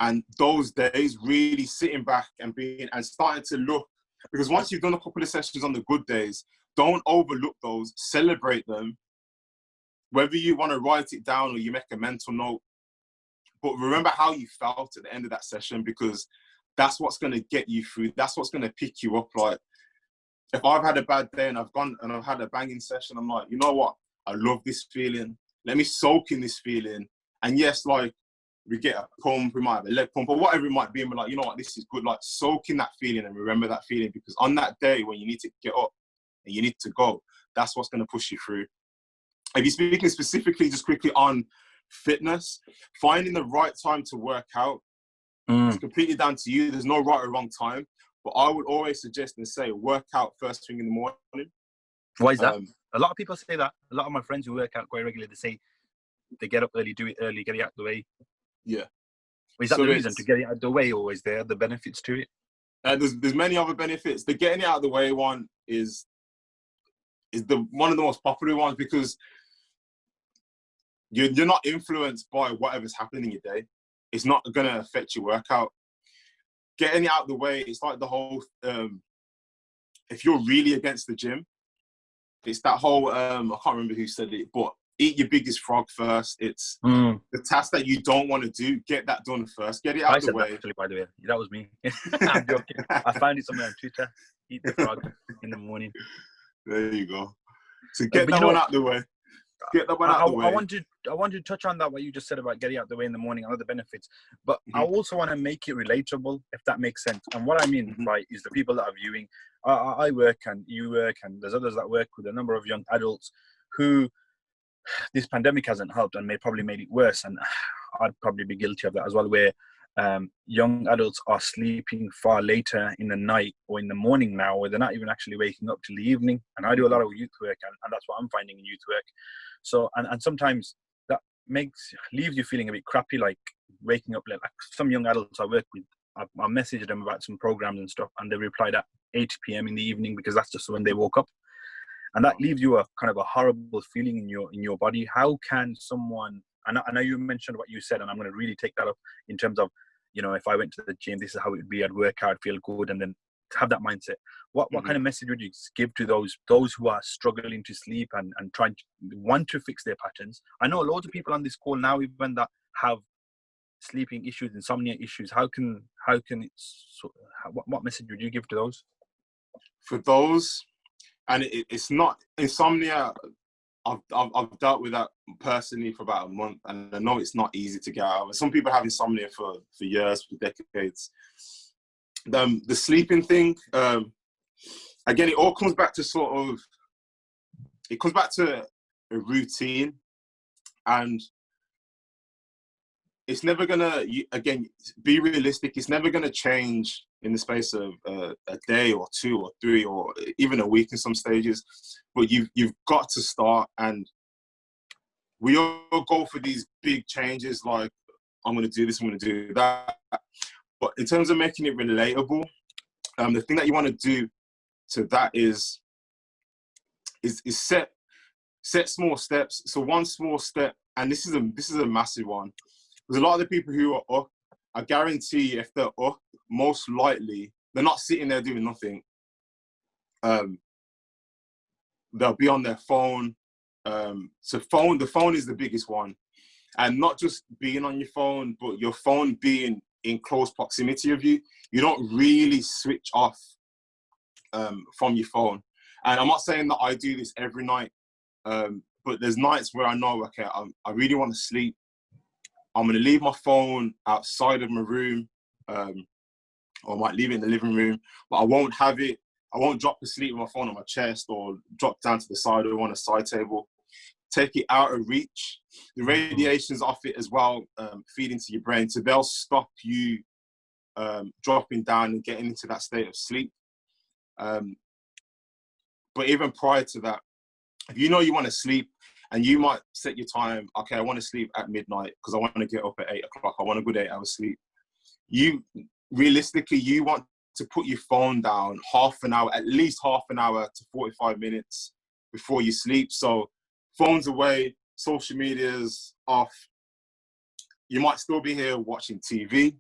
Speaker 2: and those days really sitting back and starting to look, because once you've done a couple of sessions on the good days, don't overlook those, celebrate them. Whether you want to write it down or you make a mental note, but remember how you felt at the end of that session, because that's what's going to get you through. That's what's going to pick you up. Like, if I've had a bad day and I've gone and I've had a banging session, I'm like, you know what? I love this feeling. Let me soak in this feeling. And yes, like, we get a pump, we might have a leg pump or whatever it might be, and we're like, you know what? This is good. Like, soak in that feeling and remember that feeling, because on that day when you need to get up and you need to go, that's what's going to push you through. If you're speaking specifically, just quickly on fitness, finding the right time to work out, it's completely down to you. There's no right or wrong time, but I would always suggest and say work out first thing in the morning.
Speaker 1: Why is that? A lot of people say that. A lot of my friends who work out quite regularly, they say they get up early, do it early, get it out of the way.
Speaker 2: Yeah.
Speaker 1: Is that the reason, to get it out of the way, or is there other benefits to it?
Speaker 2: There's many other benefits. The getting it out of the way one is one of the most popular ones, because you're not influenced by whatever's happening in your day. It's not going to affect your workout. Getting it out of the way, it's like the whole, if you're really against the gym, it's that whole, I can't remember who said it, but eat your biggest frog first. It's the task that you don't want to do, get that done first. Get it out of the way.
Speaker 1: That actually, by the way. That was me. I'm joking. I found it somewhere on Twitter. Eat the frog in the morning.
Speaker 2: There you go. So get that one out of the way. Get that one out of the way.
Speaker 1: I want to touch on that, what you just said about getting out the way in the morning and other benefits. But I also want to make it relatable, if that makes sense. And what I mean, right, is the people that are viewing. I work and you work, and there's others that work with a number of young adults who this pandemic hasn't helped and probably made it worse. And I'd probably be guilty of that as well, where young adults are sleeping far later in the night or in the morning now, where they're not even actually waking up till the evening. And I do a lot of youth work, and that's what I'm finding in youth work. So, and sometimes that leaves you feeling a bit crappy, like waking up late. Like some young adults I work with, I messaged them about some programs and stuff, and they replied at 8 p.m. in the evening, because that's just when they woke up. And that leaves you a kind of a horrible feeling in your body. How can someone, and I know you mentioned what you said, and I'm going to really take that up in terms of, if I went to the gym, this is how it would be. I'd work out, feel good, and then have that mindset. What kind of message would you give to those who are struggling to sleep and trying to want to fix their patterns? I know loads of people on this call now, even that have sleeping issues, insomnia issues. How can what message would you give to those?
Speaker 2: For those, and it's not insomnia. I've dealt with that personally for about a month, and I know it's not easy to get out of. Some people have insomnia for years, for decades. The sleeping thing, again, it all comes back to a routine, and it's never gonna, again, be realistic. It's never gonna change in the space of a day or 2 or 3 or even a week in some stages. But you've got to start, and we all go for these big changes, like I'm going to do this, I'm going to do that. But in terms of making it relatable, the thing that you want to do to that is set small steps. So one small step, and this is a massive one. There's a lot of the people who are up, I guarantee if they're up, most likely they're not sitting there doing nothing. They'll be on their phone. So the phone is the biggest one. And not just being on your phone, but your phone being in close proximity of you. You don't really switch off from your phone. And I'm not saying that I do this every night, but there's nights where I know, okay, I really want to sleep. I'm going to leave my phone outside of my room, or I might leave it in the living room, but I won't have it. I won't drop asleep with my phone on my chest or drop down to the side or on a side table. Take it out of reach. The radiations off it as well feed into your brain, so they'll stop you dropping down and getting into that state of sleep. But even prior to that, if you know you want to sleep, and you might set your time, okay, I want to sleep at midnight because I want to get up at 8 o'clock. I want a good 8 hours sleep. Realistically, you want to put your phone down at least half an hour to 45 minutes before you sleep. So phone's away, social media's off. You might still be here watching TV,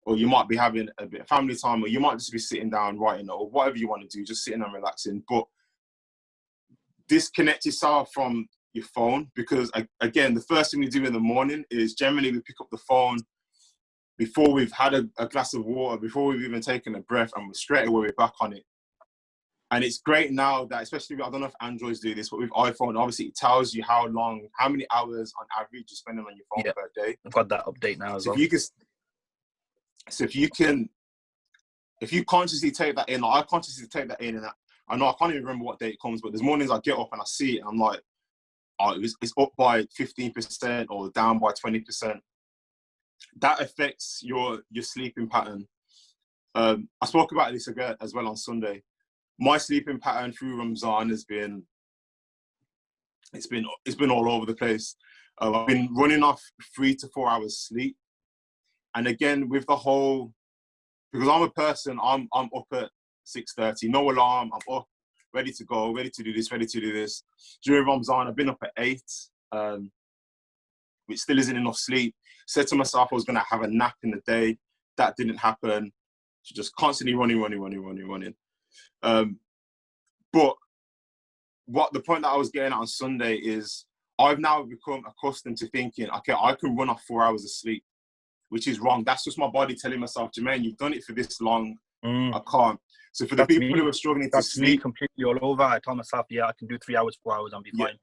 Speaker 2: or you might be having a bit of family time, or you might just be sitting down writing, or whatever you want to do, just sitting and relaxing. But disconnect yourself from your phone, because again, the first thing we do in the morning is generally we pick up the phone before we've had a glass of water, before we've even taken a breath, and straight away we're back on it. And it's great now that, especially, I don't know if Androids do this, but with iPhone, obviously it tells you how many hours on average you're spending on your phone per day.
Speaker 1: I've got that update now as well.
Speaker 2: If you consciously take that in, I consciously take that in, and I know I can't even remember what day it comes, but there's mornings I get up and I see it, and I'm like, oh, it's up by 15% or down by 20%. That affects your sleeping pattern. I spoke about this again as well on Sunday. My sleeping pattern through Ramadan has been all over the place. I've been running off 3 to 4 hours sleep, and again with the whole, because I'm a person, I'm up at 6:30, no alarm, I'm up, ready to go, ready to do this. During Ramadan, I've been up at 8, which still isn't enough sleep. Said to myself I was going to have a nap in the day. That didn't happen. Just constantly running. But what the point that I was getting at on Sunday is, I've now become accustomed to thinking, okay, I can run off 4 hours of sleep, which is wrong. That's just my body telling myself, Jermaine, you've done it for this long. I can't. So for the people who are struggling to sleep,
Speaker 1: me completely all over. I tell myself, yeah, I can do 3 hours, 4 hours, and be fine.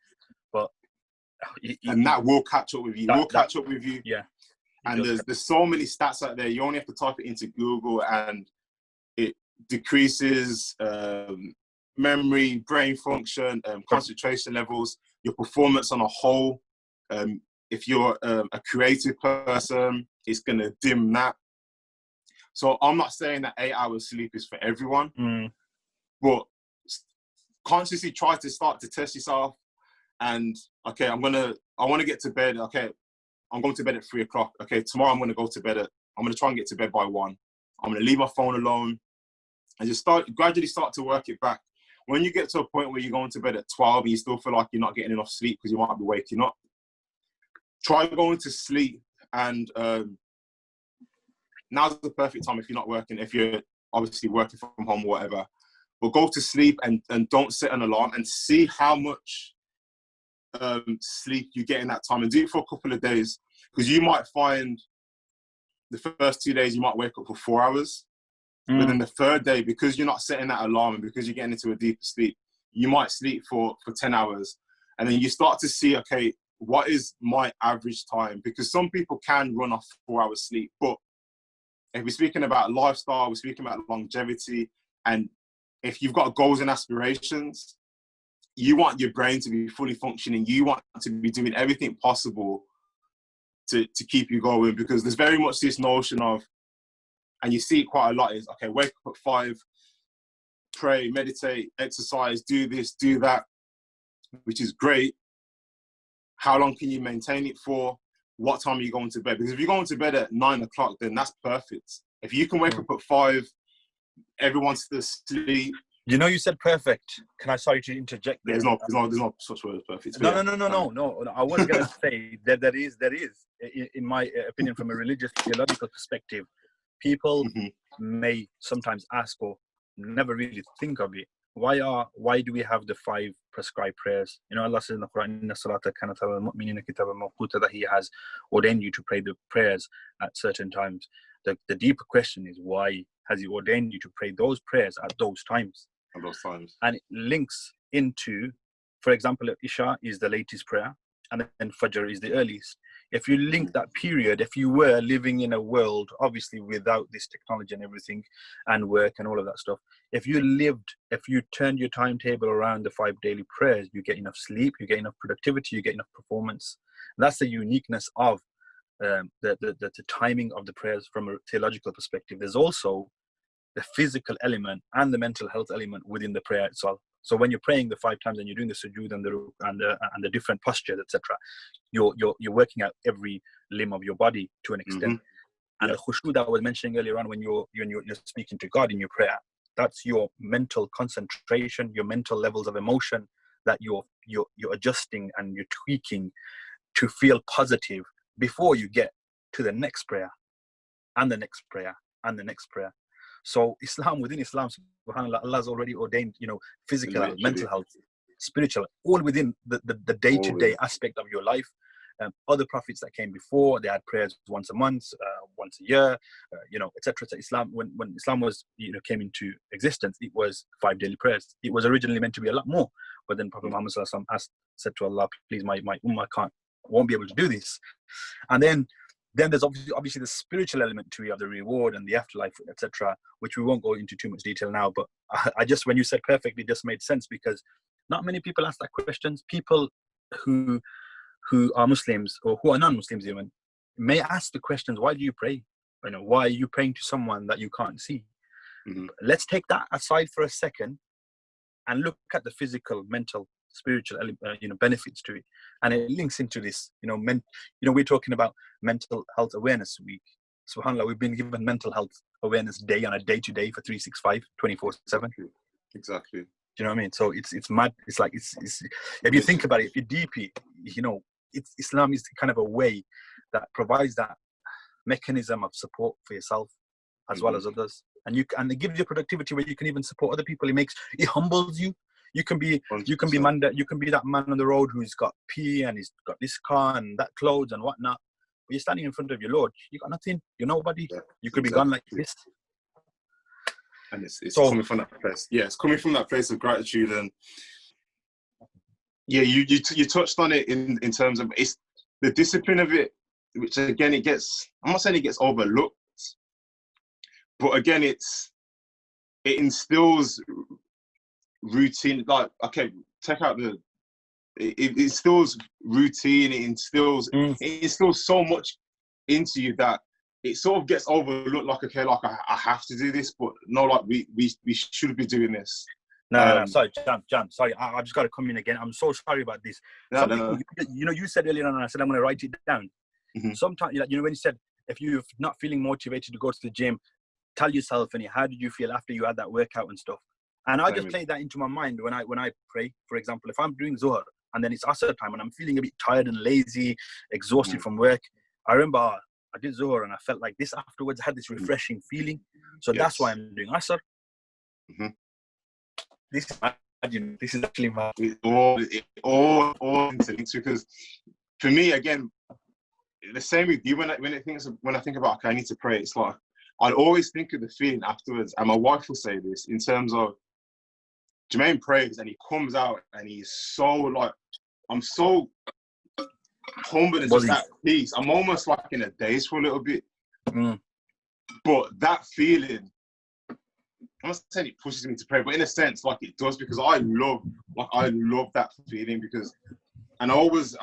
Speaker 1: But
Speaker 2: and that will catch up with you. Catch up with you.
Speaker 1: Yeah.
Speaker 2: And there's so many stats out there. You only have to type it into Google, and it decreases memory, brain function, concentration levels, your performance on a whole. If you're a creative person, it's going to dim that. So I'm not saying that 8 hours sleep is for everyone, but consciously try to start to test yourself. And okay, I want to get to bed. Okay, I'm going to bed at 3 o'clock. Okay, tomorrow I'm going to go to bed I'm going to try and get to bed by 1. I'm going to leave my phone alone and just gradually start to work it back. When you get to a point where you're going to bed at 12 and you still feel like you're not getting enough sleep because you might be waking up, try going to sleep. And now's the perfect time if you're not working, if you're obviously working from home or whatever. But go to sleep and don't set an alarm, and see how much sleep you get in that time, and do it for a couple of days, because you might find the first 2 days you might wake up for 4 hours, but then the third day, because you're not setting that alarm and because you're getting into a deeper sleep, you might sleep for 10 hours, and then you start to see, okay, what is my average time? Because some people can run off 4 hours sleep, but if we're speaking about lifestyle, we're speaking about longevity, and if you've got goals and aspirations, you want your brain to be fully functioning. You want to be doing everything possible to keep you going, because there's very much this notion of, and you see it quite a lot, is, okay, wake up at 5, pray, meditate, exercise, do this, do that, which is great. How long can you maintain it for? What time are you going to bed? Because if you're going to bed at 9 o'clock, then that's perfect. If you can wake up at 5, everyone's still asleep.
Speaker 1: You know, you said perfect. Can I, sorry to interject there?
Speaker 2: There's no such word as perfect.
Speaker 1: No. I was going to say that there is, in my opinion, from a religious theological perspective, people may sometimes ask or never really think of it. Why do we have the 5 prescribed prayers? You know, Allah says in the Quran, "Inna salata kanat alal mu'minina kitaban mawquta," that He has ordained you to pray the prayers at certain times. The deeper question is, why has He ordained you to pray those prayers at those times?
Speaker 2: At those times.
Speaker 1: And it links into, for example, Isha is the latest prayer, and then Fajr is the earliest. If you link that period, if you were living in a world, obviously without this technology and everything, and work and all of that stuff, if you turned your timetable around the 5 daily prayers, you get enough sleep, you get enough productivity, you get enough performance. And that's the uniqueness of the timing of the prayers from a theological perspective. There's also the physical element and the mental health element within the prayer itself. So when you're praying the 5 times and you're doing the sujood and the different postures, etc., you're working out every limb of your body to an extent. And the khushu that I was mentioning earlier on, when you're speaking to God in your prayer, that's your mental concentration, your mental levels of emotion that you're adjusting and you're tweaking to feel positive before you get to the next prayer and the next prayer and the next prayer. So within Islam, subhanAllah, Allah has already ordained, physical, mental health, spiritual, all within the day-to-day aspect of your life. Other prophets that came before, they had prayers once a month, once a year, etc. Islam, when Islam was, came into existence, it was 5 daily prayers. It was originally meant to be a lot more, but then Prophet Muhammad sallallahu alaihi wasallam said to Allah, please, my ummah won't be able to do this. And then there's obviously the spiritual element to it, of the reward and the afterlife, etc., which we won't go into too much detail now. But I just, when you said perfect, it just made sense, because not many people ask that questions. People who are Muslims or who are non-Muslims even may ask the questions, why do you pray? Why are you praying to someone that you can't see? Let's take that aside for a second and look at the physical, mental, spiritual, benefits to it, and it links into this. We're talking about Mental Health Awareness Week. SubhanAllah, we've been given Mental Health Awareness Day on a day-to-day for 365, 24/7.
Speaker 2: Exactly.
Speaker 1: Do you know what I mean? So it's mad. It's like it's if you think about it, if you deep it, Islam is kind of a way that provides that mechanism of support for yourself as well as others, and it gives you productivity where you can even support other people. It humbles you. You can be that man on the road who's got P and he's got this car and that clothes and whatnot. But you're standing in front of your Lord. You got nothing. You're nobody. Yeah, you could be gone like this.
Speaker 2: And it's coming from that place. Yeah, it's coming from that place of gratitude. And Yeah, you touched on it in terms of it's the discipline of it, which again I'm not saying it gets overlooked, but again it instills routine. Like, okay, take out it instills routine.
Speaker 1: Mm.
Speaker 2: It instills so much into you that it sort of gets overlooked. Like, okay, like I have to do this, but no, like we should be doing this.
Speaker 1: No, sorry, Jan, sorry, I just got to come in again. I'm so sorry about this.
Speaker 2: No.
Speaker 1: You said earlier on, and I said I'm going to write it down.
Speaker 2: Mm-hmm.
Speaker 1: Sometimes, when you said if you're not feeling motivated to go to the gym, tell yourself, and how did you feel after you had that workout and stuff? And I just play that into my mind when I pray. For example, if I'm doing Zohar and then it's Asr time and I'm feeling a bit tired and lazy, exhausted from work, I remember I did Zohar and I felt like this afterwards. I had this refreshing feeling. So that's why I'm doing Asr.
Speaker 2: Mm-hmm.
Speaker 1: This is actually mad.
Speaker 2: It all interlinks, because for me, again, the same with you. When I think about, okay, I need to pray, it's like I'd always think of the feeling afterwards. And my wife will say this in terms of Jermaine prays and he comes out and he's so like, I'm so humbled and just at peace. I'm almost like in a daze for a little bit.
Speaker 1: Mm.
Speaker 2: But that feeling, I'm not saying it pushes me to pray, but in a sense, like it does, because I love that feeling. Because, and I always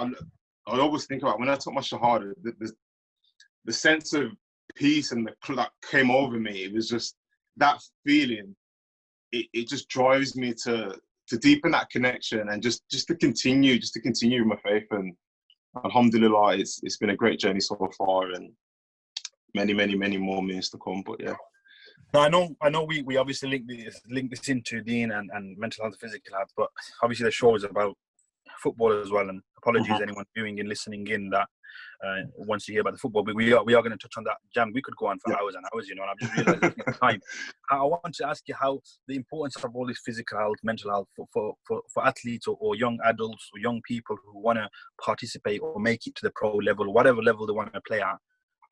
Speaker 2: think about when I took my shahada, the sense of peace and that came over me. It was just that feeling. It just drives me to deepen that connection and just to continue with my faith. And alhamdulillah, it's been a great journey so far, and many more minutes to come. But yeah.
Speaker 1: I know we obviously link this into Deen and mental health and physical health, but obviously the show is about football as well. And apologies anyone viewing and listening in that wants to hear about the football, but we are going to touch on that. Jam, we could go on for hours and hours, and I've just realised looking at the time. I want to ask you how the importance of all this physical health, mental health for athletes or young adults or young people who want to participate or make it to the pro level, whatever level they want to play at.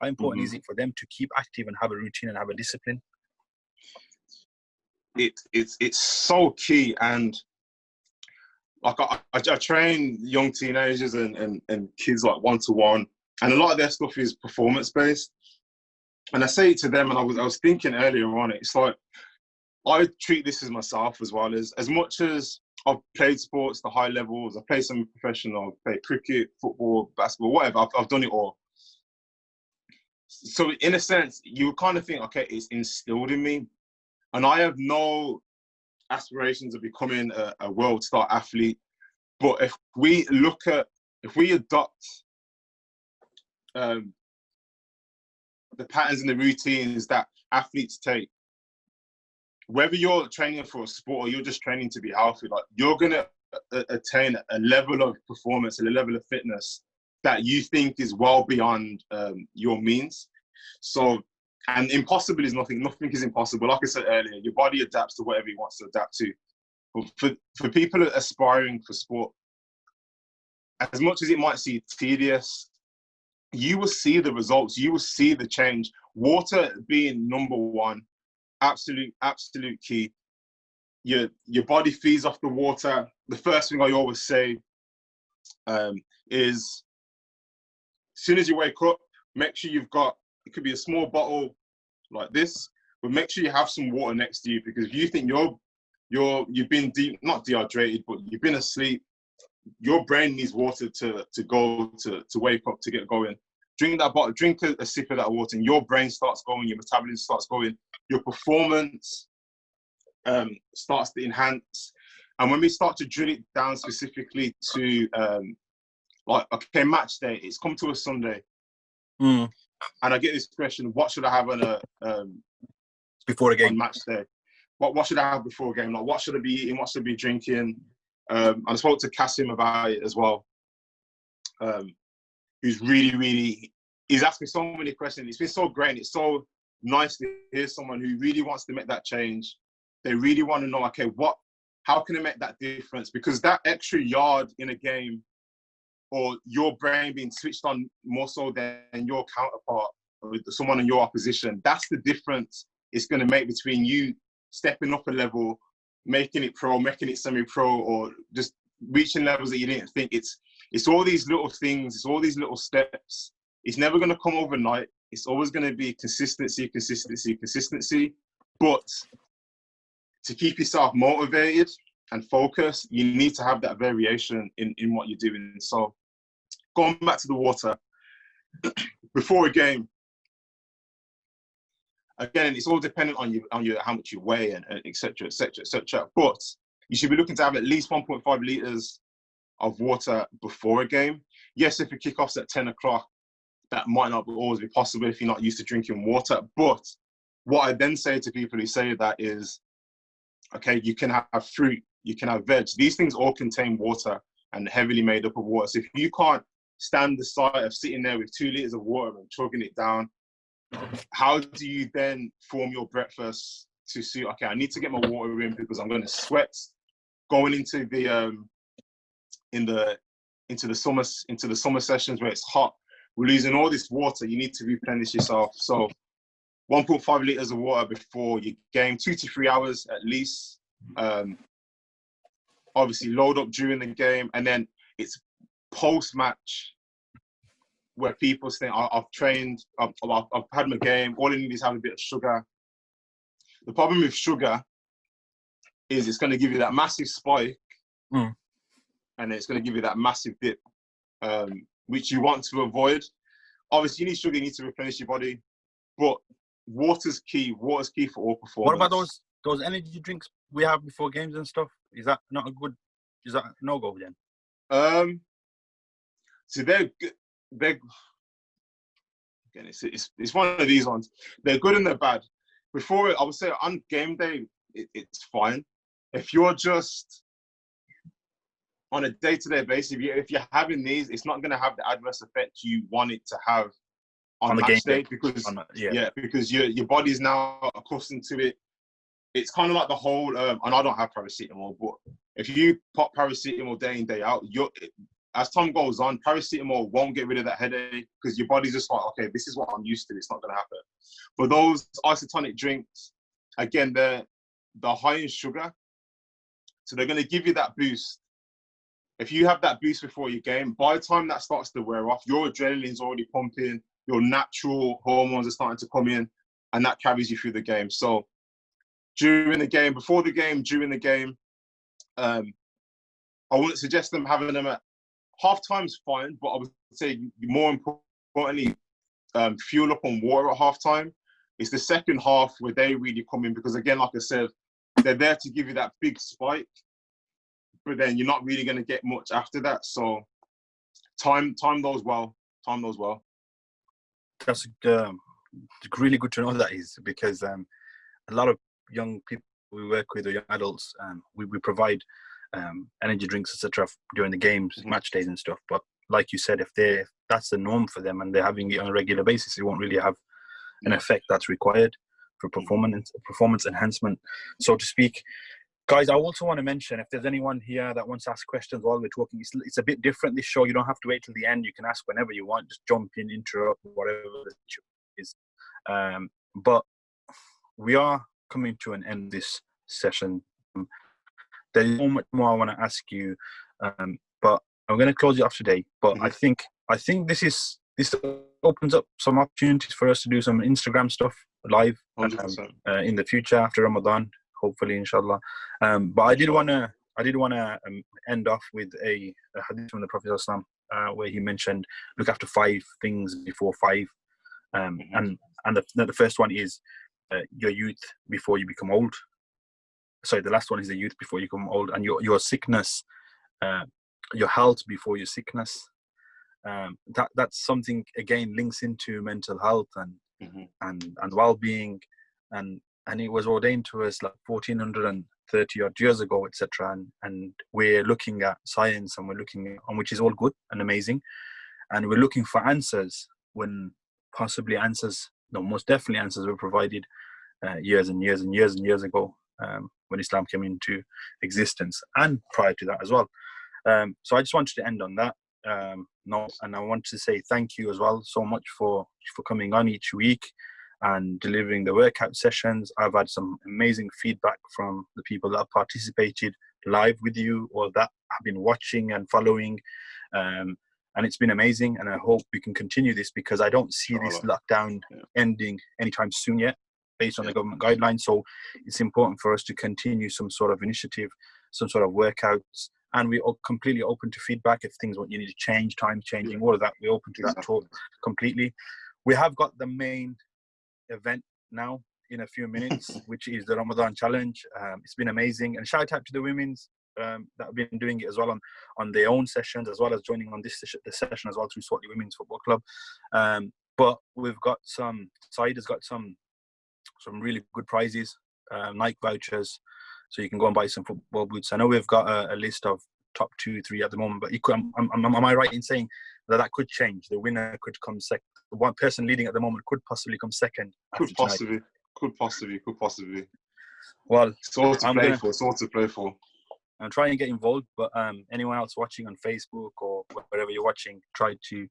Speaker 1: How important is it for them to keep active and have a routine and have a discipline?
Speaker 2: It's so key. And like I train young teenagers and kids like one-to-one, and a lot of their stuff is performance based. And I say it to them, and I was thinking earlier on, it's like I treat this as myself as well. As much as I've played sports to high levels, I've played some professional, I've played cricket, football, basketball, whatever. I've done it all. So in a sense, you kind of think, okay, it's instilled in me, and I have no aspirations of becoming a world star athlete. But if we adopt the patterns and the routines that athletes take, whether you're training for a sport or you're just training to be healthy, like you're gonna attain a level of performance and a level of fitness that you think is well beyond your means. So, and impossible is nothing is impossible. Like I said earlier, your body adapts to whatever it wants to adapt to. But for people aspiring for sport, as much as it might seem tedious, you will see the results, you will see the change. Water being number one, absolute key. Your body feeds off the water. The first thing I always say is, as soon as you wake up, make sure you've got, it could be a small bottle like this, but make sure you have some water next to you, because if you think you've been not dehydrated, but you've been asleep, your brain needs water to wake up, to get going. Drink that bottle, drink a sip of that water, and your brain starts going, your metabolism starts going, your performance starts to enhance. And when we start to drill it down specifically to like, okay, match day, it's come to a Sunday. And I get this question, what should I have on
Speaker 1: before a game,
Speaker 2: on match day? What should I have before a game? Like, what should I be eating? What should I be drinking? I spoke to Kasim about it as well. Who's really, he's asked me so many questions. It's been so great. And it's so nice to hear someone who really wants to make that change. They really want to know, okay, how can I make that difference? Because that extra yard in a game, or your brain being switched on more so than your counterpart or someone in your opposition, that's the difference it's going to make between you stepping up a level, making it pro, making it semi-pro, or just reaching levels that you didn't think. It's all these little things. It's all these little steps. It's never going to come overnight. It's always going to be consistency. But to keep yourself motivated and focused, you need to have that variation in what you're doing. So going back to the water, before a game, again, it's all dependent on your how much you weigh and et cetera, et cetera, et cetera. But you should be looking to have at least 1.5 litres of water before a game. Yes, if your kickoff's at 10 o'clock, that might not always be possible if you're not used to drinking water. But what I then say to people who say that is, okay, you can have fruit, you can have veg. These things all contain water and heavily made up of water. So if you can't stand the sight of sitting there with 2 litres of water and chugging it down, how do you then form your breakfast to see, okay, I need to get my water in because I'm going to sweat going into the summer sessions where it's hot. We're losing all this water. You need to replenish yourself. So 1.5 litres of water before your game, 2 to 3 hours at least. Obviously load up during the game, and then it's post-match where people think, I've trained, I've had my game, all I need is have a bit of sugar. The problem with sugar is it's going to give you that massive spike, and it's going to give you that massive dip, which you want to avoid. Obviously, you need sugar, you need to replenish your body, but water's key. Water's key for all performance.
Speaker 1: What about those energy drinks we have before games and stuff? Is that not a good? Is that no go then?
Speaker 2: So they're again, it's one of these ones. They're good and they're bad. Before, I would say on game day, it's fine. If you're just on a day-to-day basis, if you're having these, it's not going to have the adverse effect you want it to have on the match day because because your body's now accustomed to it. It's kind of like the whole, and I don't have paracetamol, but if you pop paracetamol day in, day out, as time goes on, paracetamol won't get rid of that headache because your body's just like, okay, this is what I'm used to. It's not going to happen. For those isotonic drinks, again, they're high in sugar. So they're going to give you that boost. If you have that boost before your game, by the time that starts to wear off, your adrenaline's already pumping, your natural hormones are starting to come in, and that carries you through the game. So during the game, before the game, during the game, I wouldn't suggest them having them at half-time's fine, but I would say more importantly, fuel up on water at half-time. It's the second half where they really come in because, again, like I said, they're there to give you that big spike, but then you're not really going to get much after that. So time those well.
Speaker 1: That's really good to know that is because a lot of young people we work with or young adults, we provide energy drinks, etc. during the games, match days and stuff. But like you said, if that's the norm for them and they're having it on a regular basis, it won't really have an effect that's required for performance enhancement, so to speak. Guys, I also want to mention, if there's anyone here that wants to ask questions while we're talking, it's a bit different, this show. You don't have to wait till the end. You can ask whenever you want. Just jump in, interrupt, whatever the situation is. But we are coming to an end of this session. There's so much more I want to ask you, but I'm going to close it off today. But I think this opens up some opportunities for us to do some Instagram stuff live in the future after Ramadan, hopefully, inshallah. But I did want to end off with a hadith from the Prophet ﷺ, where he mentioned look after 5 things before 5, and the first one is your youth before you become old. Sorry, the last one is the youth before you become old, and your sickness, your health before your sickness. That's something, again, links into mental health and well-being, and it was ordained to us like 1430 odd years ago, etc. And we're looking at science, and we're looking on, which is all good and amazing, and we're looking for answers when possibly most definitely answers were provided years and years and years and years ago, when Islam came into existence, and prior to that as well. So I just wanted to end on that note, and I want to say thank you as well so much for coming on each week and delivering the workout sessions. I've had some amazing feedback from the people that have participated live with you or that been watching and following. And it's been amazing. And I hope we can continue this, because I don't see this lockdown ending anytime soon yet, based on the government guidelines. So it's important for us to continue some sort of initiative, some sort of workouts. And we're completely open to feedback. If things what you need to change, time changing, all of that, we're open to that talk completely. We have got the main event now in a few minutes, which is the Ramadan challenge. It's been amazing, and shout out to the women's that have been doing it as well on their own sessions, as well as joining on this session as well through Swatley Women's Football Club. But we've got Saeed has got some really good prizes, Nike vouchers, so you can go and buy some football boots. I know we've got a list of top 2-3 at the moment, but am I right in saying that could change? The winner could come second. The one person leading at the moment could possibly come second.
Speaker 2: Could possibly.
Speaker 1: Well,
Speaker 2: sort to play for.
Speaker 1: I'm trying to get involved, but anyone else watching on Facebook or wherever you're watching, try to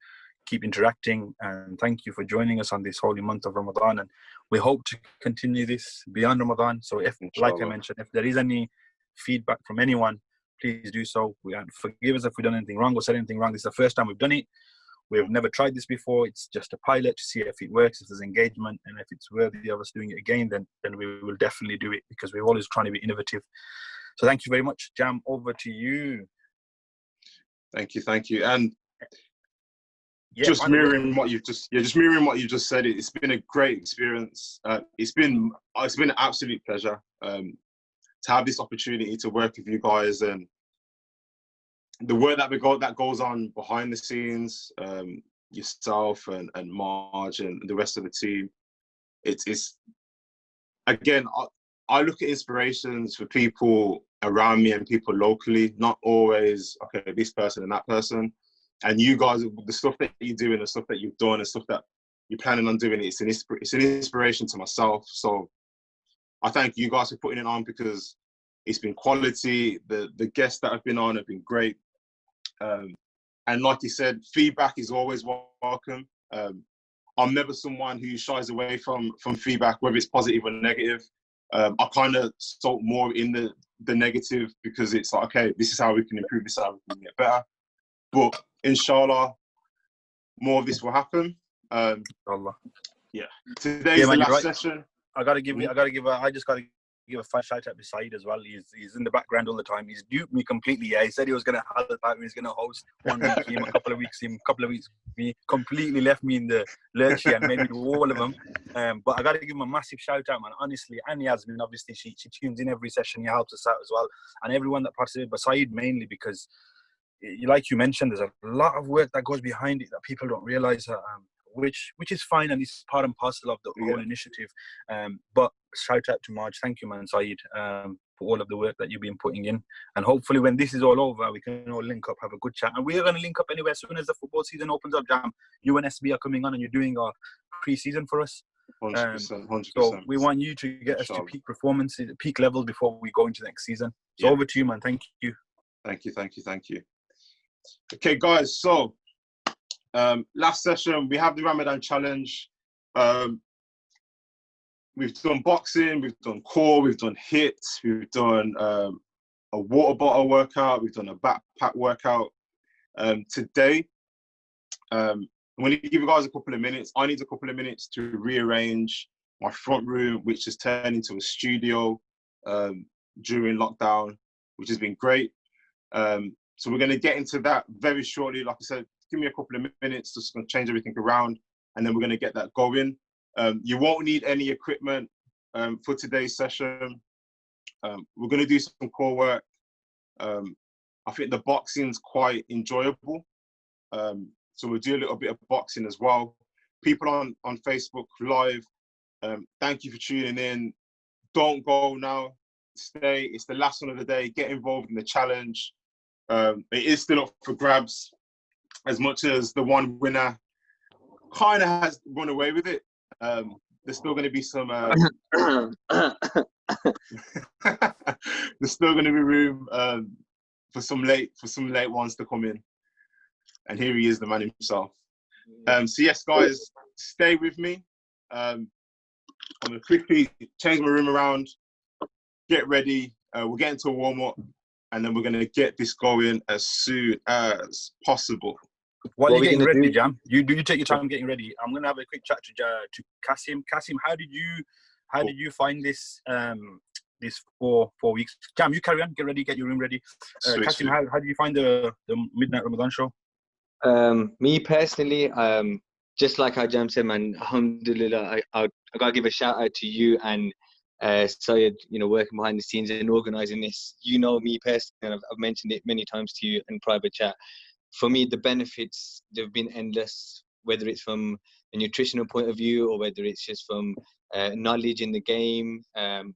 Speaker 1: keep interacting. And thank you for joining us on this holy month of Ramadan. And we hope to continue this beyond Ramadan. So if, like I mentioned, if there is any feedback from anyone, please do so. Forgive us if we've done anything wrong or said anything wrong. This is the first time we've done it. We've never tried this before. It's just a pilot to see if it works, if there's engagement, and if it's worthy of us doing it again, then we will definitely do it, because we're always trying to be innovative. So thank you very much. Jam, over to you.
Speaker 2: Thank you. And just mirroring what you've just said, it's been a great experience. It's been an absolute pleasure to have this opportunity to work with you guys, and the work that goes on behind the scenes, yourself and Marge and the rest of the team. It's again, I look at inspirations for people around me and people locally, not always, okay, this person and that person. And you guys, the stuff that you do and the stuff that you've done and stuff that you're planning on doing, it's an inspiration to myself. So I thank you guys for putting it on, because it's been quality. The guests that have been on have been great. And like you said, feedback is always welcome. I'm never someone who shies away from feedback, whether it's positive or negative. I kind of salt more in the negative, because it's like, okay, this is how we can improve, this is how we can get better. But inshallah, more of this will happen.
Speaker 1: Inshallah.
Speaker 2: Yeah. Today's the last session.
Speaker 1: I just gotta give a fast shout out to Saeed as well. He's in the background all the time. He's duped me completely. Yeah, he said he was going to help out. He was going to host 1 week him, a couple of weeks me. Completely left me in the lurch and made me do all of them. But I got to give him a massive shout out, man. Honestly, and Yasmin, obviously, she tunes in every session. He helps us out as well, and everyone that participated. But Saeed mainly, because, like you mentioned, there's a lot of work that goes behind it that people don't realize. Which is fine, and it's part and parcel of the whole initiative. But shout out to Marge. Thank you, man, Saeed, for all of the work that you've been putting in. And hopefully when this is all over, we can all link up, have a good chat. And we're going to link up anywhere as soon as the football season opens up, Jam. You and SB are coming on and you're doing our pre-season for us.
Speaker 2: 100%.
Speaker 1: So we want you to get us to peak performances, peak levels before we go into next season. So over to you, man. Thank you.
Speaker 2: Thank you. Okay, guys, so last session, we have the Ramadan challenge. We've done boxing, we've done core, we've done hits, we've done a water bottle workout, we've done a backpack workout. Today, I'm going to give you guys a couple of minutes. I need a couple of minutes to rearrange my front room, which has turned into a studio during lockdown, which has been great. So we're going to get into that very shortly. Like I said, give me a couple of minutes, just going to change everything around, and then we're going to get that going. You won't need any equipment for today's session. We're going to do some core work. I think the boxing's quite enjoyable. So we'll do a little bit of boxing as well. People on Facebook Live, thank you for tuning in. Don't go now. Stay. It's the last one of the day. Get involved in the challenge. It is still up for grabs. As much as the one winner kind of has run away with it, there's still going to be some. There's still going to be room for some late ones to come in, and here he is, the man himself. So yes, guys, stay with me. I'm going to quickly change my room around, get ready. We'll get into a warm up, and then we're going to get this going as soon as possible.
Speaker 1: While you're
Speaker 3: we're
Speaker 1: getting
Speaker 3: gonna
Speaker 1: ready,
Speaker 3: do-
Speaker 1: Jam, you take your time getting ready. I'm gonna have a quick chat to Kasim. Kasim, how did you find this this 4 weeks? Jam, you carry on, get ready, get your room ready.
Speaker 2: Sweet,
Speaker 1: Kasim,
Speaker 2: sweet.
Speaker 1: how did you find the Midnight Ramadan show?
Speaker 3: Me personally, just like how Jam said, man, alhamdulillah, I gotta give a shout out to you and Syed, working behind the scenes and organizing this. Me personally, and I've mentioned it many times to you in private chat. For me, the benefits, they've been endless, whether it's from a nutritional point of view or whether it's just from knowledge in the game,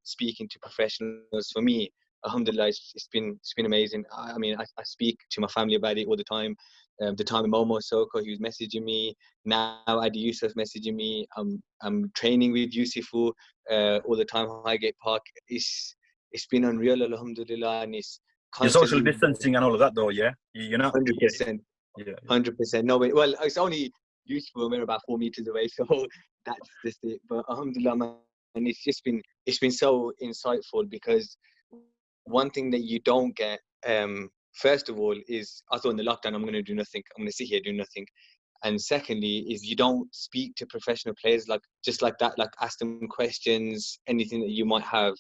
Speaker 3: speaking to professionals. For me, alhamdulillah, it's been amazing. I mean, I speak to my family about it all the time. The time Momo Soko, he was messaging me. Now Adi Yusuf messaging me. I'm training with Yusufu all the time. Highgate Park. It's been unreal, alhamdulillah, and it's
Speaker 1: Your social
Speaker 3: constantly
Speaker 1: distancing and all of that, though, yeah. You're not.
Speaker 3: 100%.
Speaker 1: Yeah.
Speaker 3: 100%. No, well, it's only useful. We're about 4 meters away, so that's just it. But alhamdulillah, man, and it's been so insightful, because one thing that you don't get, first of all, is I thought in the lockdown I'm going to do nothing. I'm going to sit here do nothing. And secondly, is you don't speak to professional players just like that, like ask them questions, anything that you might have,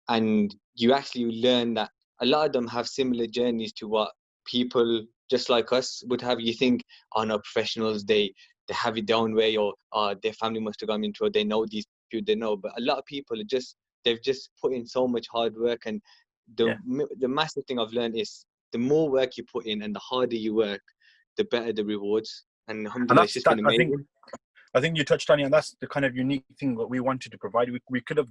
Speaker 3: and you actually learn that a lot of them have similar journeys to what people just like us would have. You think, oh no, professionals, they have it their own way, or their family must have gone into it, they know these people, they know. But a lot of people they've just put in so much hard work, and the massive thing I've learned is the more work you put in and the harder you work, the better the rewards. And alhamdulillah, it's just been amazing.
Speaker 1: I think you touched on it, and that's the kind of unique thing that we wanted to provide. We could have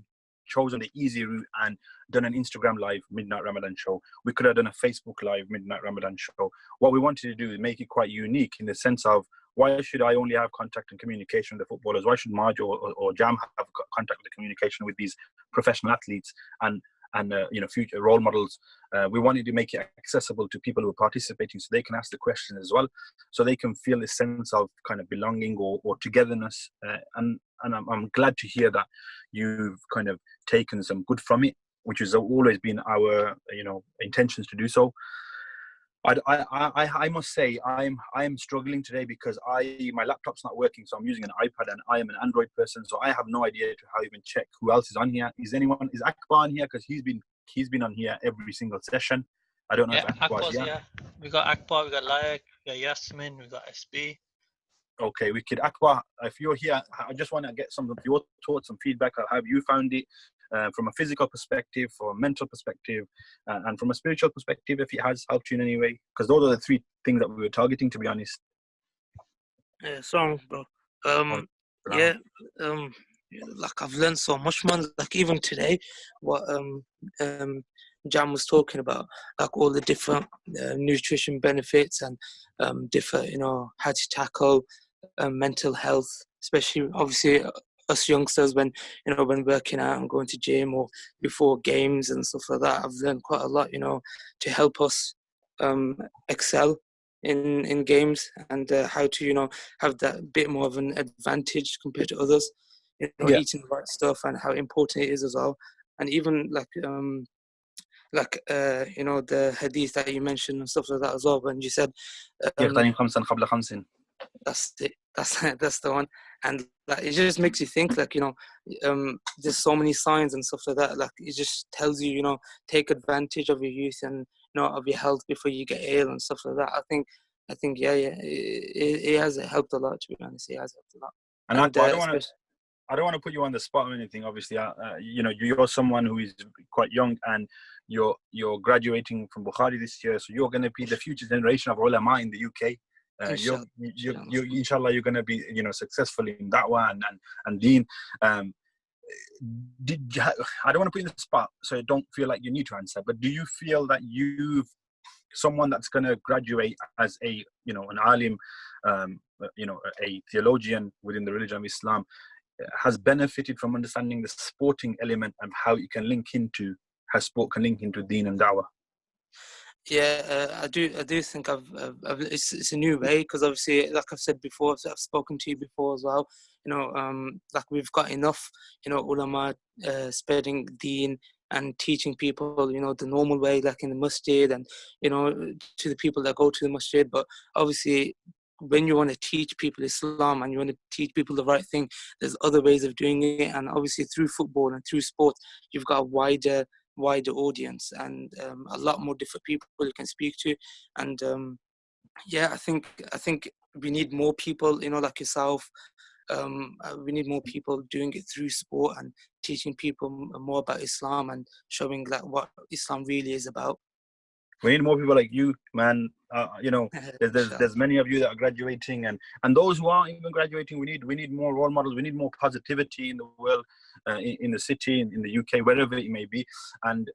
Speaker 1: chosen the easy route and done an Instagram live Midnight Ramadan show. We could have done a Facebook live Midnight Ramadan show. What we wanted to do is make it quite unique, in the sense of, why should I only have contact and communication with the footballers? Why should Marj or Jam have contact with the communication with these professional athletes and future role models? We wanted to make it accessible to people who are participating, so they can ask the question as well, so they can feel a sense of kind of belonging or togetherness. And I'm glad to hear that you've kind of taken some good from it, which has always been our intentions to do so. I must say I am struggling today, because my laptop's not working, so I'm using an iPad, and I am an Android person, so I have no idea to how even check who else is on here. Is Akbar on here? Because he's been on here every single session. I don't know if Akbar's here.
Speaker 4: Yeah. We got Akbar, we got Layak, we got Yasmin, we got SB.
Speaker 1: Okay, wicked. Akbar, if you're here, I just want to get some of your thoughts and feedback on how you found it, from a physical perspective, from a mental perspective, and from a spiritual perspective, if it has helped you in any way. Because those are the three things that we were targeting, to be honest.
Speaker 5: Yeah, sorry, bro. Like I've learned so much, man. Like even today, what Jam was talking about, like all the different nutrition benefits and different, how to tackle mental health, especially obviously us youngsters when when working out and going to gym or before games and stuff like that. I've learned quite a lot, to help us excel in games, and how to have that bit more of an advantage compared to others. Eating the right stuff and how important it is as well. And even the hadith that you mentioned and stuff like that as well. When you said that's it, that's the one. And like it just makes you think, like there's so many signs and stuff like that. Like it just tells you, take advantage of your youth and of your health before you get ill and stuff like that. I think it has helped a lot, to be honest. It has helped a lot.
Speaker 1: And I don't want to put you on the spot or anything. Obviously, you're someone who is quite young, and you're graduating from Bukhari this year, so you're going to be the future generation of ulama in the UK. Inshallah, you're going to be successful in da'wah and deen. I don't want to put you in the spot, so I don't feel like you need to answer. But do you feel that someone that's going to graduate as an alim, a theologian within the religion of Islam, has benefited from understanding the sporting element and how it can link into, how sport can link into deen and da'wah?
Speaker 5: Yeah, I do think it's a new way, because obviously, like I've said before, I've spoken to you before as well. Like we've got enough, ulama spreading deen and teaching people, you know, the normal way, like in the masjid, and, you know, to the people that go to the masjid. But obviously, when you want to teach people Islam and you want to teach people the right thing, there's other ways of doing it. And obviously through football and through sport, you've got a wider audience, and a lot more different people you can speak to. And yeah, I think we need more people, you know, like yourself. We need more people doing it through sport and teaching people more about Islam and showing like what Islam really is about.
Speaker 1: We need more people like you, man. You know, there's many of you that are graduating, and those who aren't even graduating. We need more role models. We need more positivity in the world, in the city, in the UK, wherever it may be. And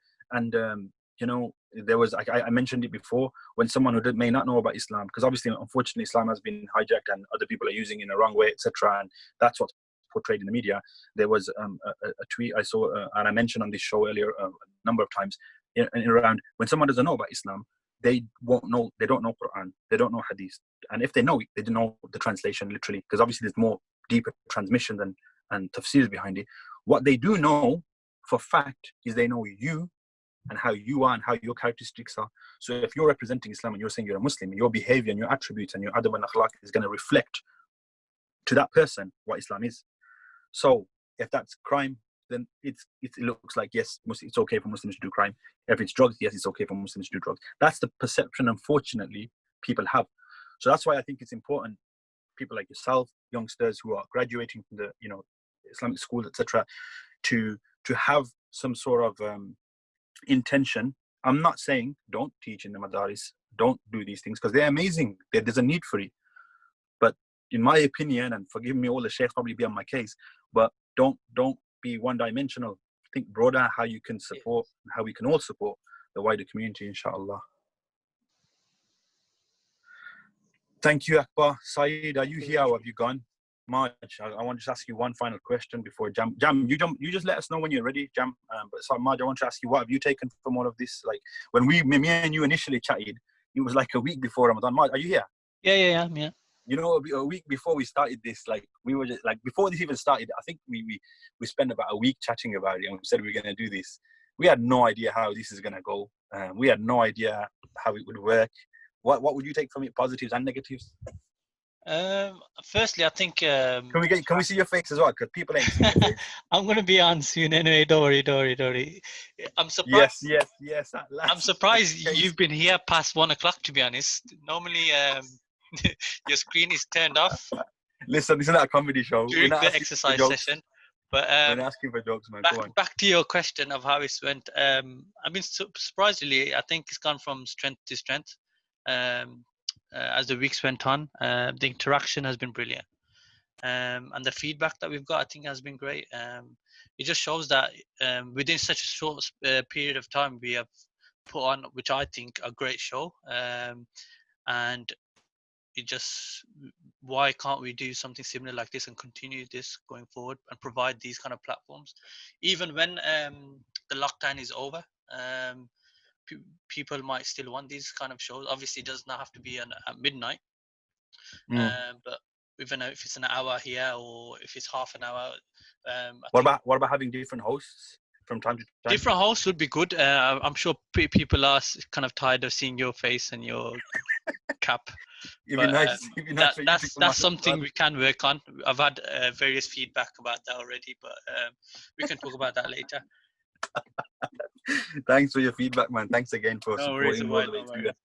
Speaker 1: you know, there was, I mentioned it before, when someone who may not know about Islam, because obviously, unfortunately, Islam has been hijacked and other people are using it in the wrong way, etc. And that's what's portrayed in the media. There was a tweet I saw, and I mentioned on this show earlier a number of times. In around, when someone doesn't know about Islam, they don't know Quran, they don't know Hadith, and if they know it, they don't know the translation literally, because obviously there's more deeper transmission and tafsirs behind it. What they do know for fact is they know you and how you are and how your characteristics are. So if you're representing Islam and you're saying you're a Muslim, your behavior and your attributes and your adab and akhlaq is going to reflect to that person what Islam is. So if that's crime, then it looks like, yes, it's okay for Muslims to do crime. If it's drugs, yes, it's okay for Muslims to do drugs. That's the perception, unfortunately, people have. So that's why I think it's important, people like yourself, youngsters who are graduating from the, you know, Islamic schools, etc., to have some sort of intention. I'm not saying don't teach in the madaris, don't do these things, because they're amazing. There's a need for it. But in my opinion, and forgive me, all the sheikhs probably be on my case, but don't be one-dimensional. Think broader, how you can support, how we can all support the wider community, inshallah. Thank you, Akbar. Saeed, are you here or have you gone? Marj, I want to just ask you one final question before Jam. You just let us know when you're ready, Jam. But so, Marj, I want to ask you, what have you taken from all of this? Like, when me and you initially chatted, it was like a week before Ramadan. Marj, are you here?
Speaker 4: Yeah.
Speaker 1: You know, a week before we started this, like, we were just, like, before this even started, I think we spent about a week chatting about it, and we said we were going to do this. We had no idea how this is going to go. We had no idea how it would work. What would you take from it, positives and negatives?
Speaker 4: Firstly, I think.
Speaker 1: Can we see your face as well? Because people ain't seen your face.
Speaker 4: I'm gonna be on soon anyway. Don't worry. I'm surprised.
Speaker 1: Yes. At last.
Speaker 4: I'm surprised you've been here past 1 o'clock. To be honest, normally your screen is turned off.
Speaker 1: Listen, this is not a comedy show.
Speaker 4: During the exercise session. But
Speaker 1: we're not asking for jokes, man. Go on.
Speaker 4: Back to your question of how it went. I mean, surprisingly, I think it's gone from strength to strength. As the weeks went on, the interaction has been brilliant. And the feedback that we've got, I think, has been great. It just shows that within such a short period of time, we have put on, which I think, a great show. And it just, why can't we do something similar like this and continue this going forward and provide these kind of platforms? Even when the lockdown is over, people might still want these kind of shows. Obviously, it does not have to be at midnight. But even if it's an hour here or if it's half an hour.
Speaker 1: What about having different hosts from time to time?
Speaker 4: Different hosts would be good. I'm sure people are kind of tired of seeing your face and your cap.
Speaker 1: It'd be nice.
Speaker 4: That's something we can work on. I've had various feedback about that already, but we can talk about that later.
Speaker 1: Thanks for your feedback, man. Thanks again for supporting all the way through that.